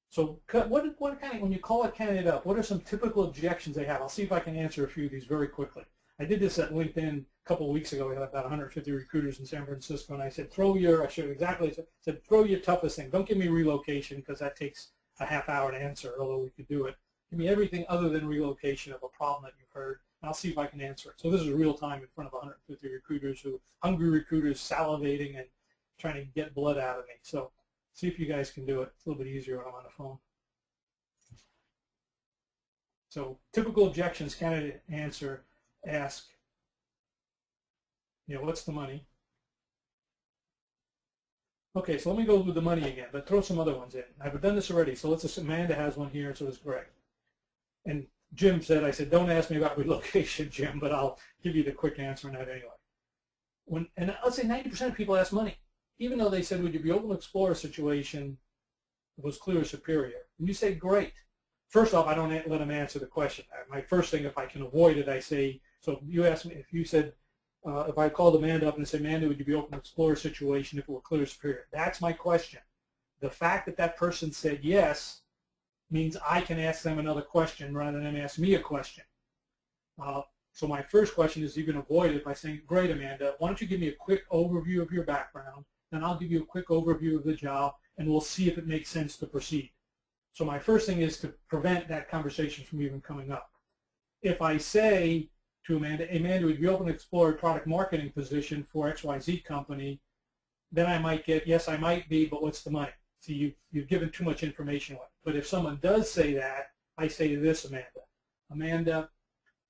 So what kind of, when you call a candidate up, what are some typical objections they have? I'll see if I can answer a few of these very quickly. I did this at LinkedIn a couple of weeks ago. We had about 150 recruiters in San Francisco, and I said, I showed exactly, I said, throw your toughest thing. Don't give me relocation because that takes a half hour to answer, although we could do it. Give me everything other than relocation of a problem that you've heard. I'll see if I can answer it. So this is real time in front of 150 recruiters, hungry recruiters salivating and trying to get blood out of me. So see if you guys can do it. It's a little bit easier when I'm on the phone. So typical objections, candidate ask, what's the money? Okay, so let me go with the money again, but throw some other ones in. I've done this already, so let's assume Amanda has one here, so it's correct. And Jim said, I said, don't ask me about relocation, Jim, but I'll give you the quick answer on that anyway. And let's say 90% of people ask money, even though they said, would you be open to explore a situation that was clear or superior? And you say, great. First off, I don't let them answer the question. My first thing, if I can avoid it, I say, so you asked me, if you said, if I called Amanda up and said, Amanda, would you be open to explore a situation if it were clear or superior? That's my question. The fact that that person said yes means I can ask them another question rather than them ask me a question. So my first question is you can avoid it by saying, great, Amanda, why don't you give me a quick overview of your background, then I'll give you a quick overview of the job, and we'll see if it makes sense to proceed. So my first thing is to prevent that conversation from even coming up. If I say to Amanda, Amanda, would you be open to explore a product marketing position for XYZ company? Then I might get, yes, I might be, but what's the money? See, you've given too much information away. But if someone does say that, I say this, Amanda,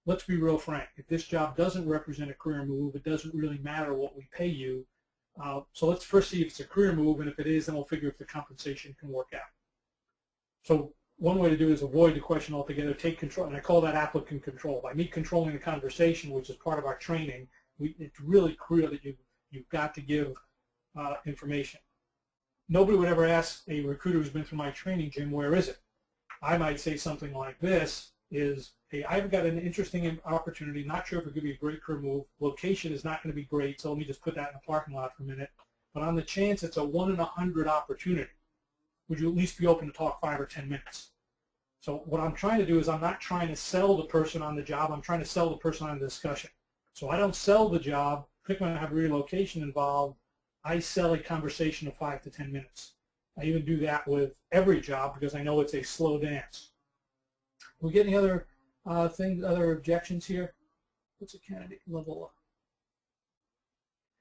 let's be real frank. If this job doesn't represent a career move, it doesn't really matter what we pay you. So let's first see if it's a career move, and if it is, then we'll figure if the compensation can work out. So one way to do it is avoid the question altogether, take control, and I call that applicant control. By me controlling the conversation, which is part of our training, it's really clear that you've got to give information. Nobody would ever ask a recruiter who's been through my training, Jim, where is it? I might say something like this is, hey, I've got an interesting opportunity, not sure if it could be a great career move. Location is not going to be great, so let me just put that in the parking lot for a minute. But on the chance it's a 1 in 100 opportunity, would you at least be open to talk 5 or 10 minutes? So what I'm trying to do is I'm not trying to sell the person on the job. I'm trying to sell the person on the discussion. So I don't sell the job, particularly when I have relocation involved. I sell a conversation of 5 to 10 minutes. I even do that with every job because I know it's a slow dance. We get any other other objections here? What's a candidate level?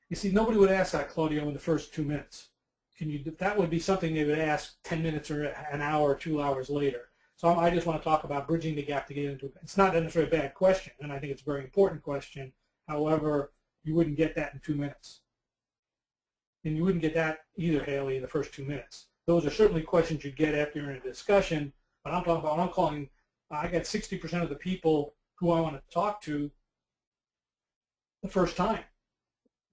You see, nobody would ask that, Claudio, in the first 2 minutes. That would be something they would ask 10 minutes or an hour or 2 hours later. So I just want to talk about bridging the gap to get into it. It's not necessarily a bad question, and I think it's a very important question. However, you wouldn't get that in 2 minutes. And you wouldn't get that either, Haley, in the first 2 minutes. Those are certainly questions you'd get after you're in a discussion, but I'm talking about, I'm calling, I got 60% of the people who I want to talk to the first time.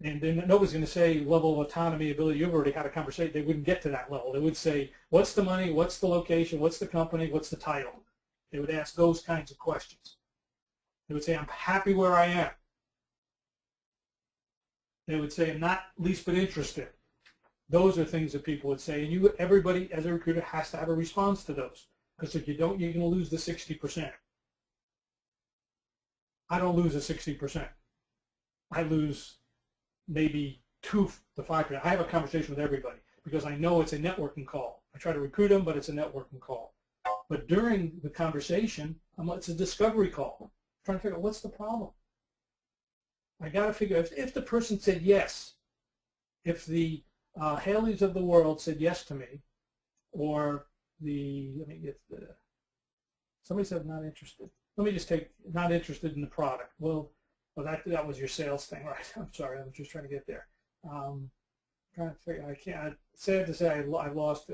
And then nobody's going to say level of autonomy, ability. You've already had a conversation. They wouldn't get to that level. They would say, what's the money? What's the location? What's the company? What's the title? They would ask those kinds of questions. They would say, I'm happy where I am. They would say, I'm not least but interested. Those are things that people would say. And everybody, as a recruiter, has to have a response to those. Because if you don't, you're going to lose the 60%. I don't lose the 60%. I lose maybe 2 to 5%. I have a conversation with everybody because I know it's a networking call. I try to recruit them, but it's a networking call. But during the conversation, it's a discovery call. I'm trying to figure out what's the problem. I got to figure if the person said yes, if the Haleys of the world said yes to me, or somebody said not interested. Let me just take not interested in the product. Well, that was your sales thing, right? I'm sorry, I was just trying to get there. Trying to figure, I can't. Sad to say, I lost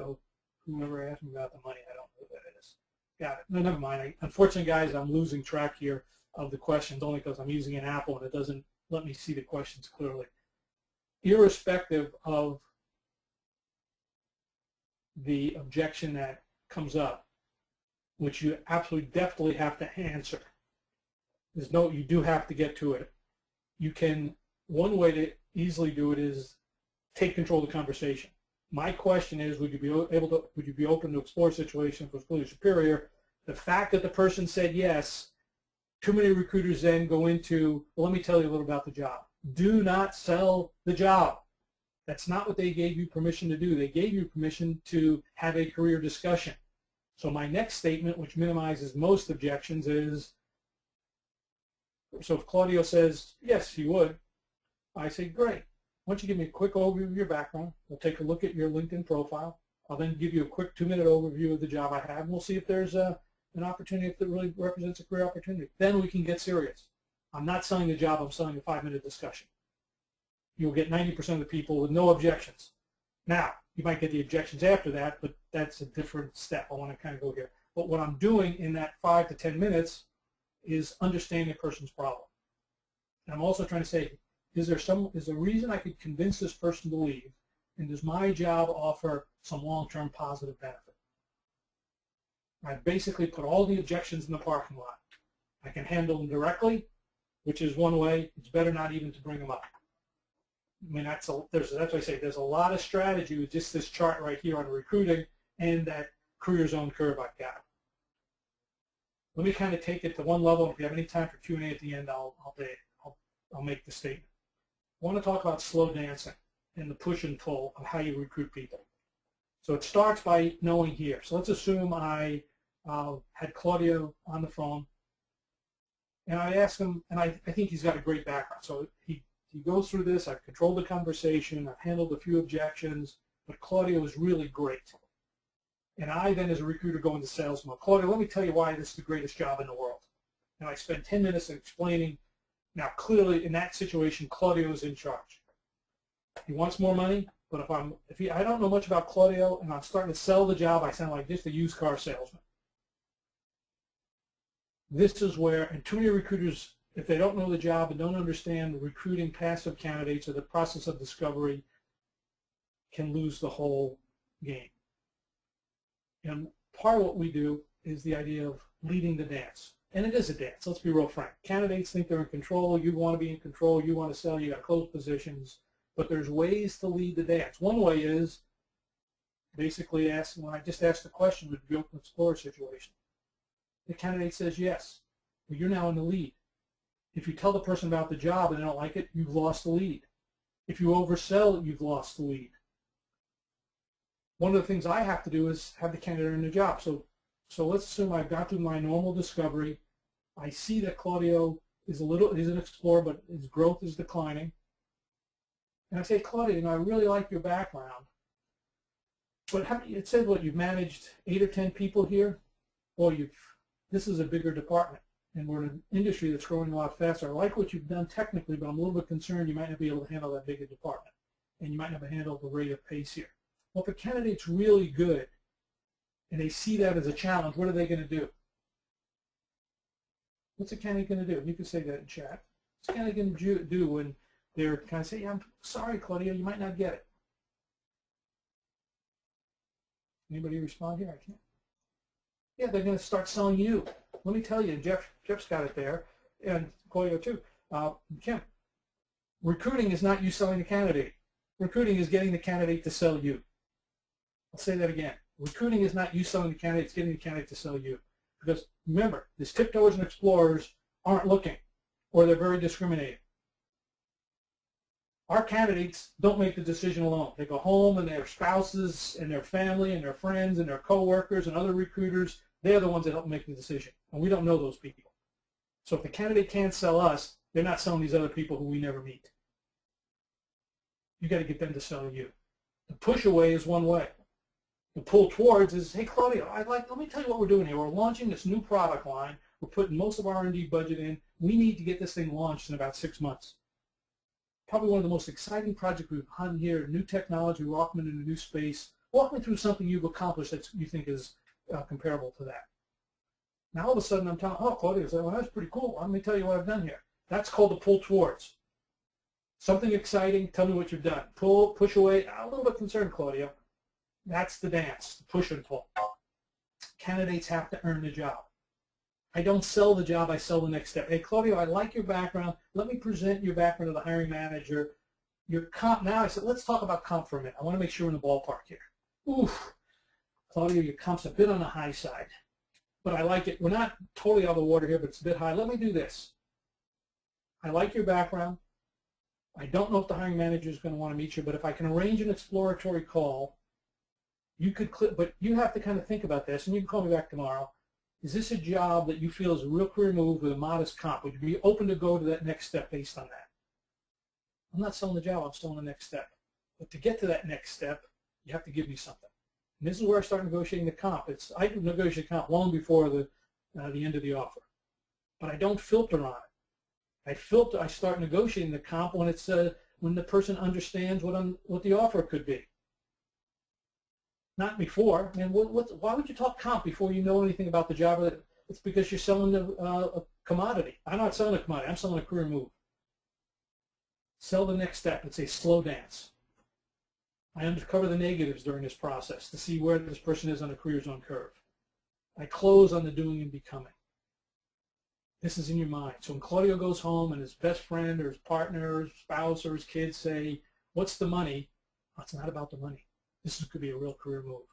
whoever asked me about the money. I don't know who that is. Got it. No, never mind. Unfortunately, guys, I'm losing track here of the questions only because I'm using an Apple and it doesn't let me see the questions clearly. Irrespective of the objection that comes up, which you absolutely definitely have to answer. You do have to get to it. One way to easily do it is take control of the conversation. My question is, would you be open to explore a situation with your superior? The fact that the person said yes, too many recruiters then go into, well, let me tell you a little about the job. Do not sell the job. That's not what they gave you permission to do. They gave you permission to have a career discussion. So my next statement, which minimizes most objections, is, so if Claudio says, yes, he would, I say, great. Why don't you give me a quick overview of your background? We'll take a look at your LinkedIn profile. I'll then give you a quick 2-minute overview of the job I have, and we'll see if there's an opportunity, if it really represents a career opportunity. Then we can get serious. I'm not selling the job, I'm selling a 5-minute discussion. You'll get 90% of the people with no objections. Now, you might get the objections after that, but that's a different step. I want to kind of go here. But what I'm doing in that 5 to 10 minutes is understanding a person's problem. And I'm also trying to say, is there a reason I could convince this person to leave, and does my job offer some long-term positive benefit? I basically put all the objections in the parking lot. I can handle them directly, which is one way. It's better not even to bring them up. I mean, that's what I say. There's a lot of strategy with just this chart right here on recruiting and that career zone curve I've got. Let me kind of take it to one level. If you have any time for Q&A at the end, I'll make the statement. I want to talk about slow dancing and the push and pull of how you recruit people. So it starts by knowing here. So let's assume I had Claudio on the phone, And I ask him, and I think he's got a great background. So he goes through this. I've controlled the conversation. I've handled a few objections. But Claudio is really great. And I then, as a recruiter, go into sales mode. Claudio, let me tell you why this is the greatest job in the world. And I spend 10 minutes explaining. Now, clearly, in that situation, Claudio is in charge. He wants more money, but I don't know much about Claudio, and I'm starting to sell the job, I sound like just a used car salesman. This is where, and too many recruiters, if they don't know the job and don't understand recruiting passive candidates or the process of discovery, can lose the whole game. And part of what we do is the idea of leading the dance. And it is a dance, let's be real frank. Candidates think they're in control, you want to be in control, you want to sell, you got to close positions, but there's ways to lead the dance. One way is basically asking, when I just asked the question with the open explorer situation, the candidate says yes, well, you're now in the lead. If you tell the person about the job and they don't like it, you've lost the lead. If you oversell, you've lost the lead. One of the things I have to do is have the candidate earn the job. So let's assume I've got through my normal discovery. I see that Claudio is he's an explorer, but his growth is declining. And I say, Claudio, I really like your background. But it says what, you've managed 8 or 10 people here? Well, this is a bigger department, and we're in an industry that's growing a lot faster. I like what you've done technically, but I'm a little bit concerned you might not be able to handle that bigger department, and you might not be able to handle the rate of pace here. Well, if a candidate's really good, and they see that as a challenge, what are they going to do? What's a candidate going to do? You can say that in chat. What's a candidate going to do when they're kind of saying, yeah, I'm sorry, Claudio, you might not get it? Anybody respond here? I can't. Yeah, they're going to start selling you. Let me tell you, Jeff's got it there, and Claudio too. Kim, recruiting is not you selling the candidate. Recruiting is getting the candidate to sell you. I'll say that again. Recruiting is not you selling the candidate, it's getting the candidate to sell you. Because remember, these tiptoers and explorers aren't looking, or they're very discriminating. Our candidates don't make the decision alone. They go home and their spouses and their family and their friends and their coworkers and other recruiters, they're the ones that help make the decision. And we don't know those people. So if the candidate can't sell us, they're not selling these other people who we never meet. You got to get them to sell you. The push away is one way. The pull towards is, hey, Claudio, let me tell you what we're doing here. We're launching this new product line. We're putting most of our R&D budget in. We need to get this thing launched in about 6 months. Probably one of the most exciting projects we've done here, new technology, walking into a new space. Walk me through something you've accomplished that you think is comparable to that. Now all of a sudden I'm telling, oh, Claudio, well, that's pretty cool. Let me tell you what I've done here. That's called the pull towards. Something exciting, tell me what you've done. Pull, push away, a little bit concerned, Claudio. That's the dance, the push and pull. Candidates have to earn the job. I don't sell the job, I sell the next step. Hey, Claudio, I like your background. Let me present your background to the hiring manager. Your comp, now I said, let's talk about comp for a minute. I want to make sure we're in the ballpark here. Oof, Claudio, your comp's a bit on the high side, but I like it. We're not totally out of the water here, but it's a bit high. Let me do this. I like your background. I don't know if the hiring manager is going to want to meet you, but if I can arrange an exploratory call, you could click, but you have to kind of think about this, and you can call me back tomorrow. Is this a job that you feel is a real career move with a modest comp? Would you be open to go to that next step based on that? I'm not selling the job, I'm selling the next step. But to get to that next step, you have to give me something. And this is where I start negotiating the comp. I can negotiate comp long before the end of the offer. But I don't filter on it. I start negotiating the comp when it's when the person understands what the offer could be. Not before. I mean, why would you talk comp before you know anything about the job? It's because you're selling a commodity. I'm not selling a commodity. I'm selling a career move. Sell the next step. It's a slow dance. I uncover the negatives during this process to see where this person is on the career zone curve. I close on the doing and becoming. This is in your mind. So when Claudio goes home and his best friend or his partner or his spouse or his kids say, what's the money? Oh, it's not about the money. This could be a real career move.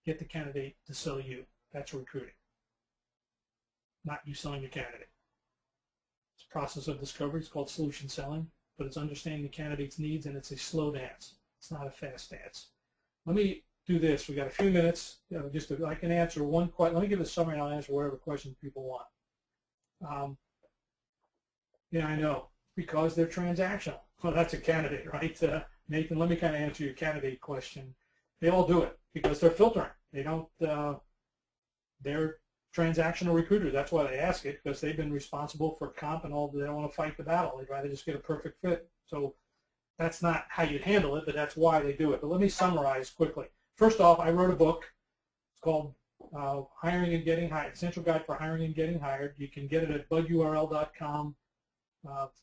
Get the candidate to sell you. That's recruiting. Not you selling the candidate. It's a process of discovery. It's called solution selling, but it's understanding the candidate's needs, and it's a slow dance. It's not a fast dance. Let me do this. We've got a few minutes. I can answer one question. Let me give a summary, and I'll answer whatever questions people want. Um, yeah, I know, because they're transactional. Well, that's a candidate, right? Nathan, let me kind of answer your candidate question. They all do it because they're filtering. They don't, they're transactional recruiters. That's why they ask it, because they've been responsible for comp and all. They don't want to fight the battle. They'd rather just get a perfect fit. So that's not how you'd handle it, but that's why they do it. But let me summarize quickly. First off, I wrote a book. It's called Hiring and Getting Hired, Essential Guide for Hiring and Getting Hired. You can get it at budurl.com.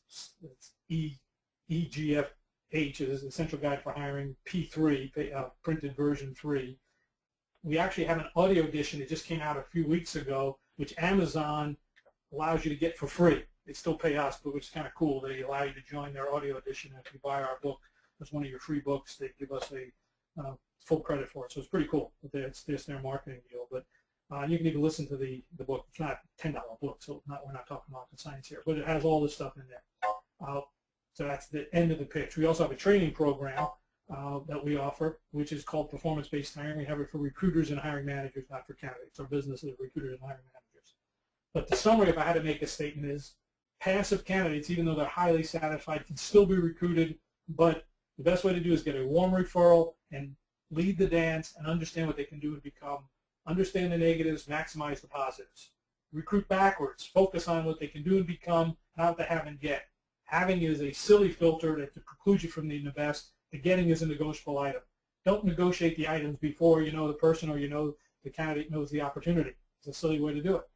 It's EGFH, it is Essential Guide for Hiring, P3, printed version 3. We actually have an audio edition that just came out a few weeks ago, which Amazon allows you to get for free. They still pay us, but it's kind of cool. They allow you to join their audio edition. If you buy our book as one of your free books, they give us a full credit for it. So it's pretty cool. It's their marketing deal. But you can even listen to the book. It's not a $10 book, so we're not talking rocket science here. But it has all this stuff in there. So that's the end of the pitch. We also have a training program that we offer, which is called performance-based hiring. We have it for recruiters and hiring managers, not for candidates. Our business is recruiters and hiring managers. But the summary, if I had to make a statement, is passive candidates, even though they're highly satisfied, can still be recruited, but the best way to do is get a warm referral and lead the dance and understand what they can do and become. Understand the negatives, maximize the positives. Recruit backwards. Focus on what they can do and become, not what they haven't yet. Having is a silly filter that precludes you from needing the best. The getting is a negotiable item. Don't negotiate the items before you know the person or you know the candidate knows the opportunity. It's a silly way to do it.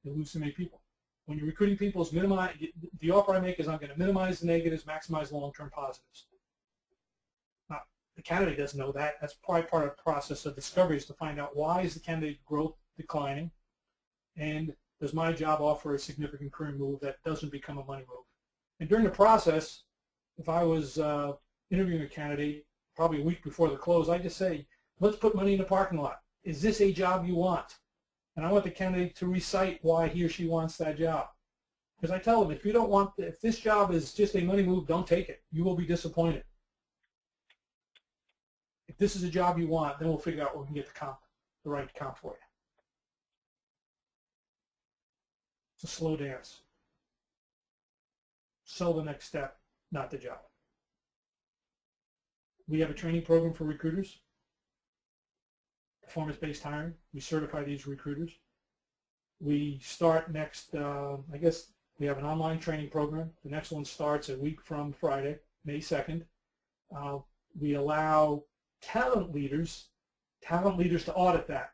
You lose too many people. When you're recruiting people, the offer I make is I'm going to minimize the negatives, maximize the long-term positives. Now, the candidate doesn't know that. That's probably part of the process of discovery, is to find out why is the candidate growth declining, and does my job offer a significant career move that doesn't become a money move. And during the process, if I was interviewing a candidate probably a week before the close, I just say, let's put money in the parking lot. Is this a job you want? And I want the candidate to recite why he or she wants that job. Because I tell them, if this job is just a money move, don't take it. You will be disappointed. If this is a job you want, then we'll figure out where we can get the right comp for you. It's a slow dance. Sell the next step, not the job. We have a training program for recruiters, performance-based hiring. We certify these recruiters. We start next, I guess we have an online training program. The next one starts a week from Friday, May 2nd. We allow talent leaders to audit that.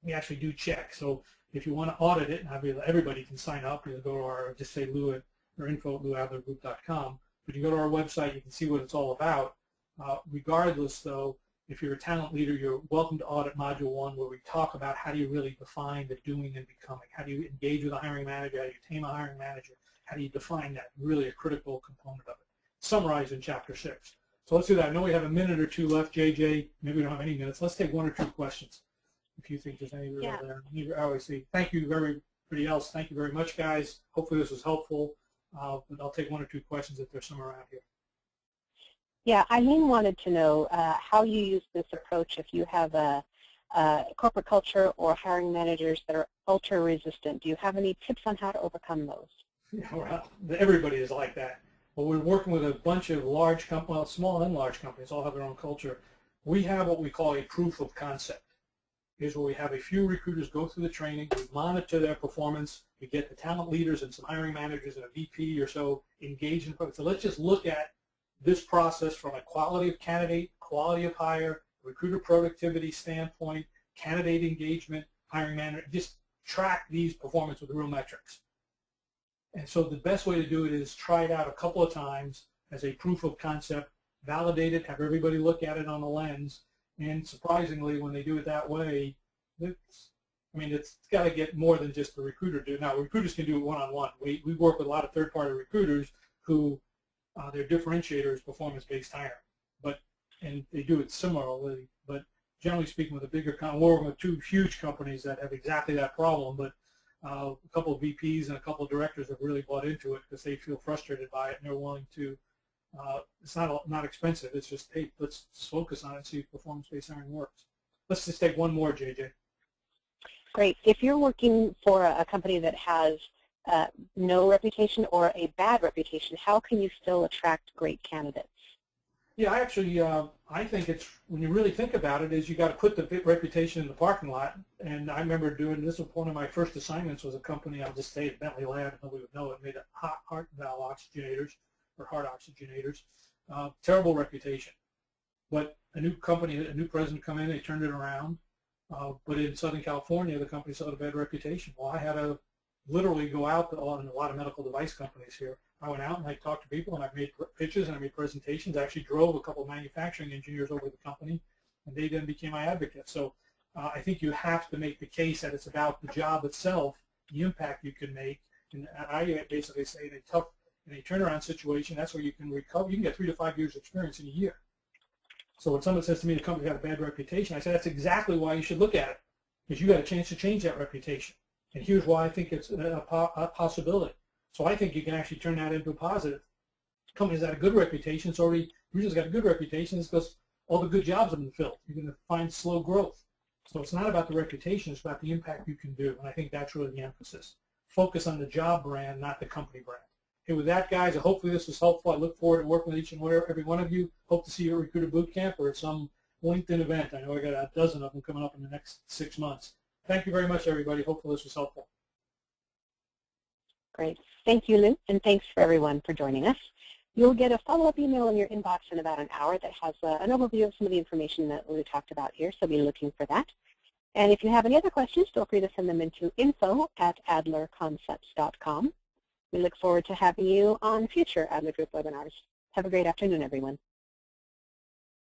We actually do check. So if you want to audit it, and everybody can sign up. You go to our, just say Lou or info@louadlergroup.com. But you go to our website, you can see what it's all about. Regardless, though, if you're a talent leader, you're welcome to audit Module 1, where we talk about how do you really define the doing and becoming. How do you engage with a hiring manager? How do you tame a hiring manager? How do you define that? Really a critical component of it. Summarized in Chapter 6. So let's do that. I know we have a minute or two left. JJ, maybe we don't have any minutes. Let's take one or two questions if you think there's any there. I always say thank you, everybody else. Thank you very much, guys. Hopefully this was helpful. But I'll take one or two questions if there's some around here. Yeah, Eileen wanted to know how you use this approach if you have a corporate culture or hiring managers that are ultra resistant. Do you have any tips on how to overcome those? Yeah, well, everybody is like that. Well, we're working with a bunch of large companies, well, small and large companies, all have their own culture. We have what we call a proof of concept. Here's where we have a few recruiters go through the training, we monitor their performance, we get the talent leaders and some hiring managers and a VP or so engaged in the program. So let's just look at this process from a quality of candidate, quality of hire, recruiter productivity standpoint, candidate engagement, hiring manager, just track these performance with real metrics. And so the best way to do it is try it out a couple of times as a proof of concept, validate it, have everybody look at it on the lens, and surprisingly, when they do it that way, it's got to get more than just the recruiter do. Now, recruiters can do it one-on-one. We work with a lot of third-party recruiters who their differentiator is performance-based hiring, and they do it similarly. But generally speaking, with a bigger company, we're working with two huge companies that have exactly that problem. But a couple of VPs and a couple of directors have really bought into it because they feel frustrated by it, and they're willing to. It's not expensive. It's just, hey, let's focus on it and see if performance-based hiring works. Let's just take one more, JJ. Great. If you're working for a company that has no reputation or a bad reputation, how can you still attract great candidates? Yeah, I actually, I think it's, when you really think about it, is you got to put the reputation in the parking lot. And I remember doing this. One of my first assignments was a company, I'll just say, Bentley Lab, nobody would know it, made heart valve oxygenators or heart oxygenators. Terrible reputation. But a new company, a new president come in, they turned it around. But in Southern California, the company still had a bad reputation. Well, I had to literally go out to a lot of medical device companies here. I went out and I talked to people and I made pitches and I made presentations. I actually drove a couple of manufacturing engineers over to the company, and they then became my advocates. So I think you have to make the case that it's about the job itself, the impact you can make. And I basically say in a turnaround situation, that's where you can recover. You can get 3 to 5 years experience in a year. So when someone says to me the company got a bad reputation, I say that's exactly why you should look at it, because you got a chance to change that reputation. And here's why I think it's a possibility. So I think you can actually turn that into a positive. Companies that have a good reputation, it's already, the reason it's got a good reputation is because all the good jobs have been filled. You're going to find slow growth. So it's not about the reputation, it's about the impact you can do. And I think that's really the emphasis. Focus on the job brand, not the company brand. Okay, with that, guys, hopefully this was helpful. I look forward to working with each and every one of you. Hope to see you at Recruiter Bootcamp or at some LinkedIn event. I know I got a dozen of them coming up in the next 6 months. Thank you very much, everybody. Hopefully this was helpful. Great. Thank you, Lou, and thanks for everyone for joining us. You'll get a follow-up email in your inbox in about an hour that has an overview of some of the information that Lou talked about here, so be looking for that. And if you have any other questions, feel free to send them into info@adlerconcepts.com. We look forward to having you on future Adler Group webinars. Have a great afternoon, everyone.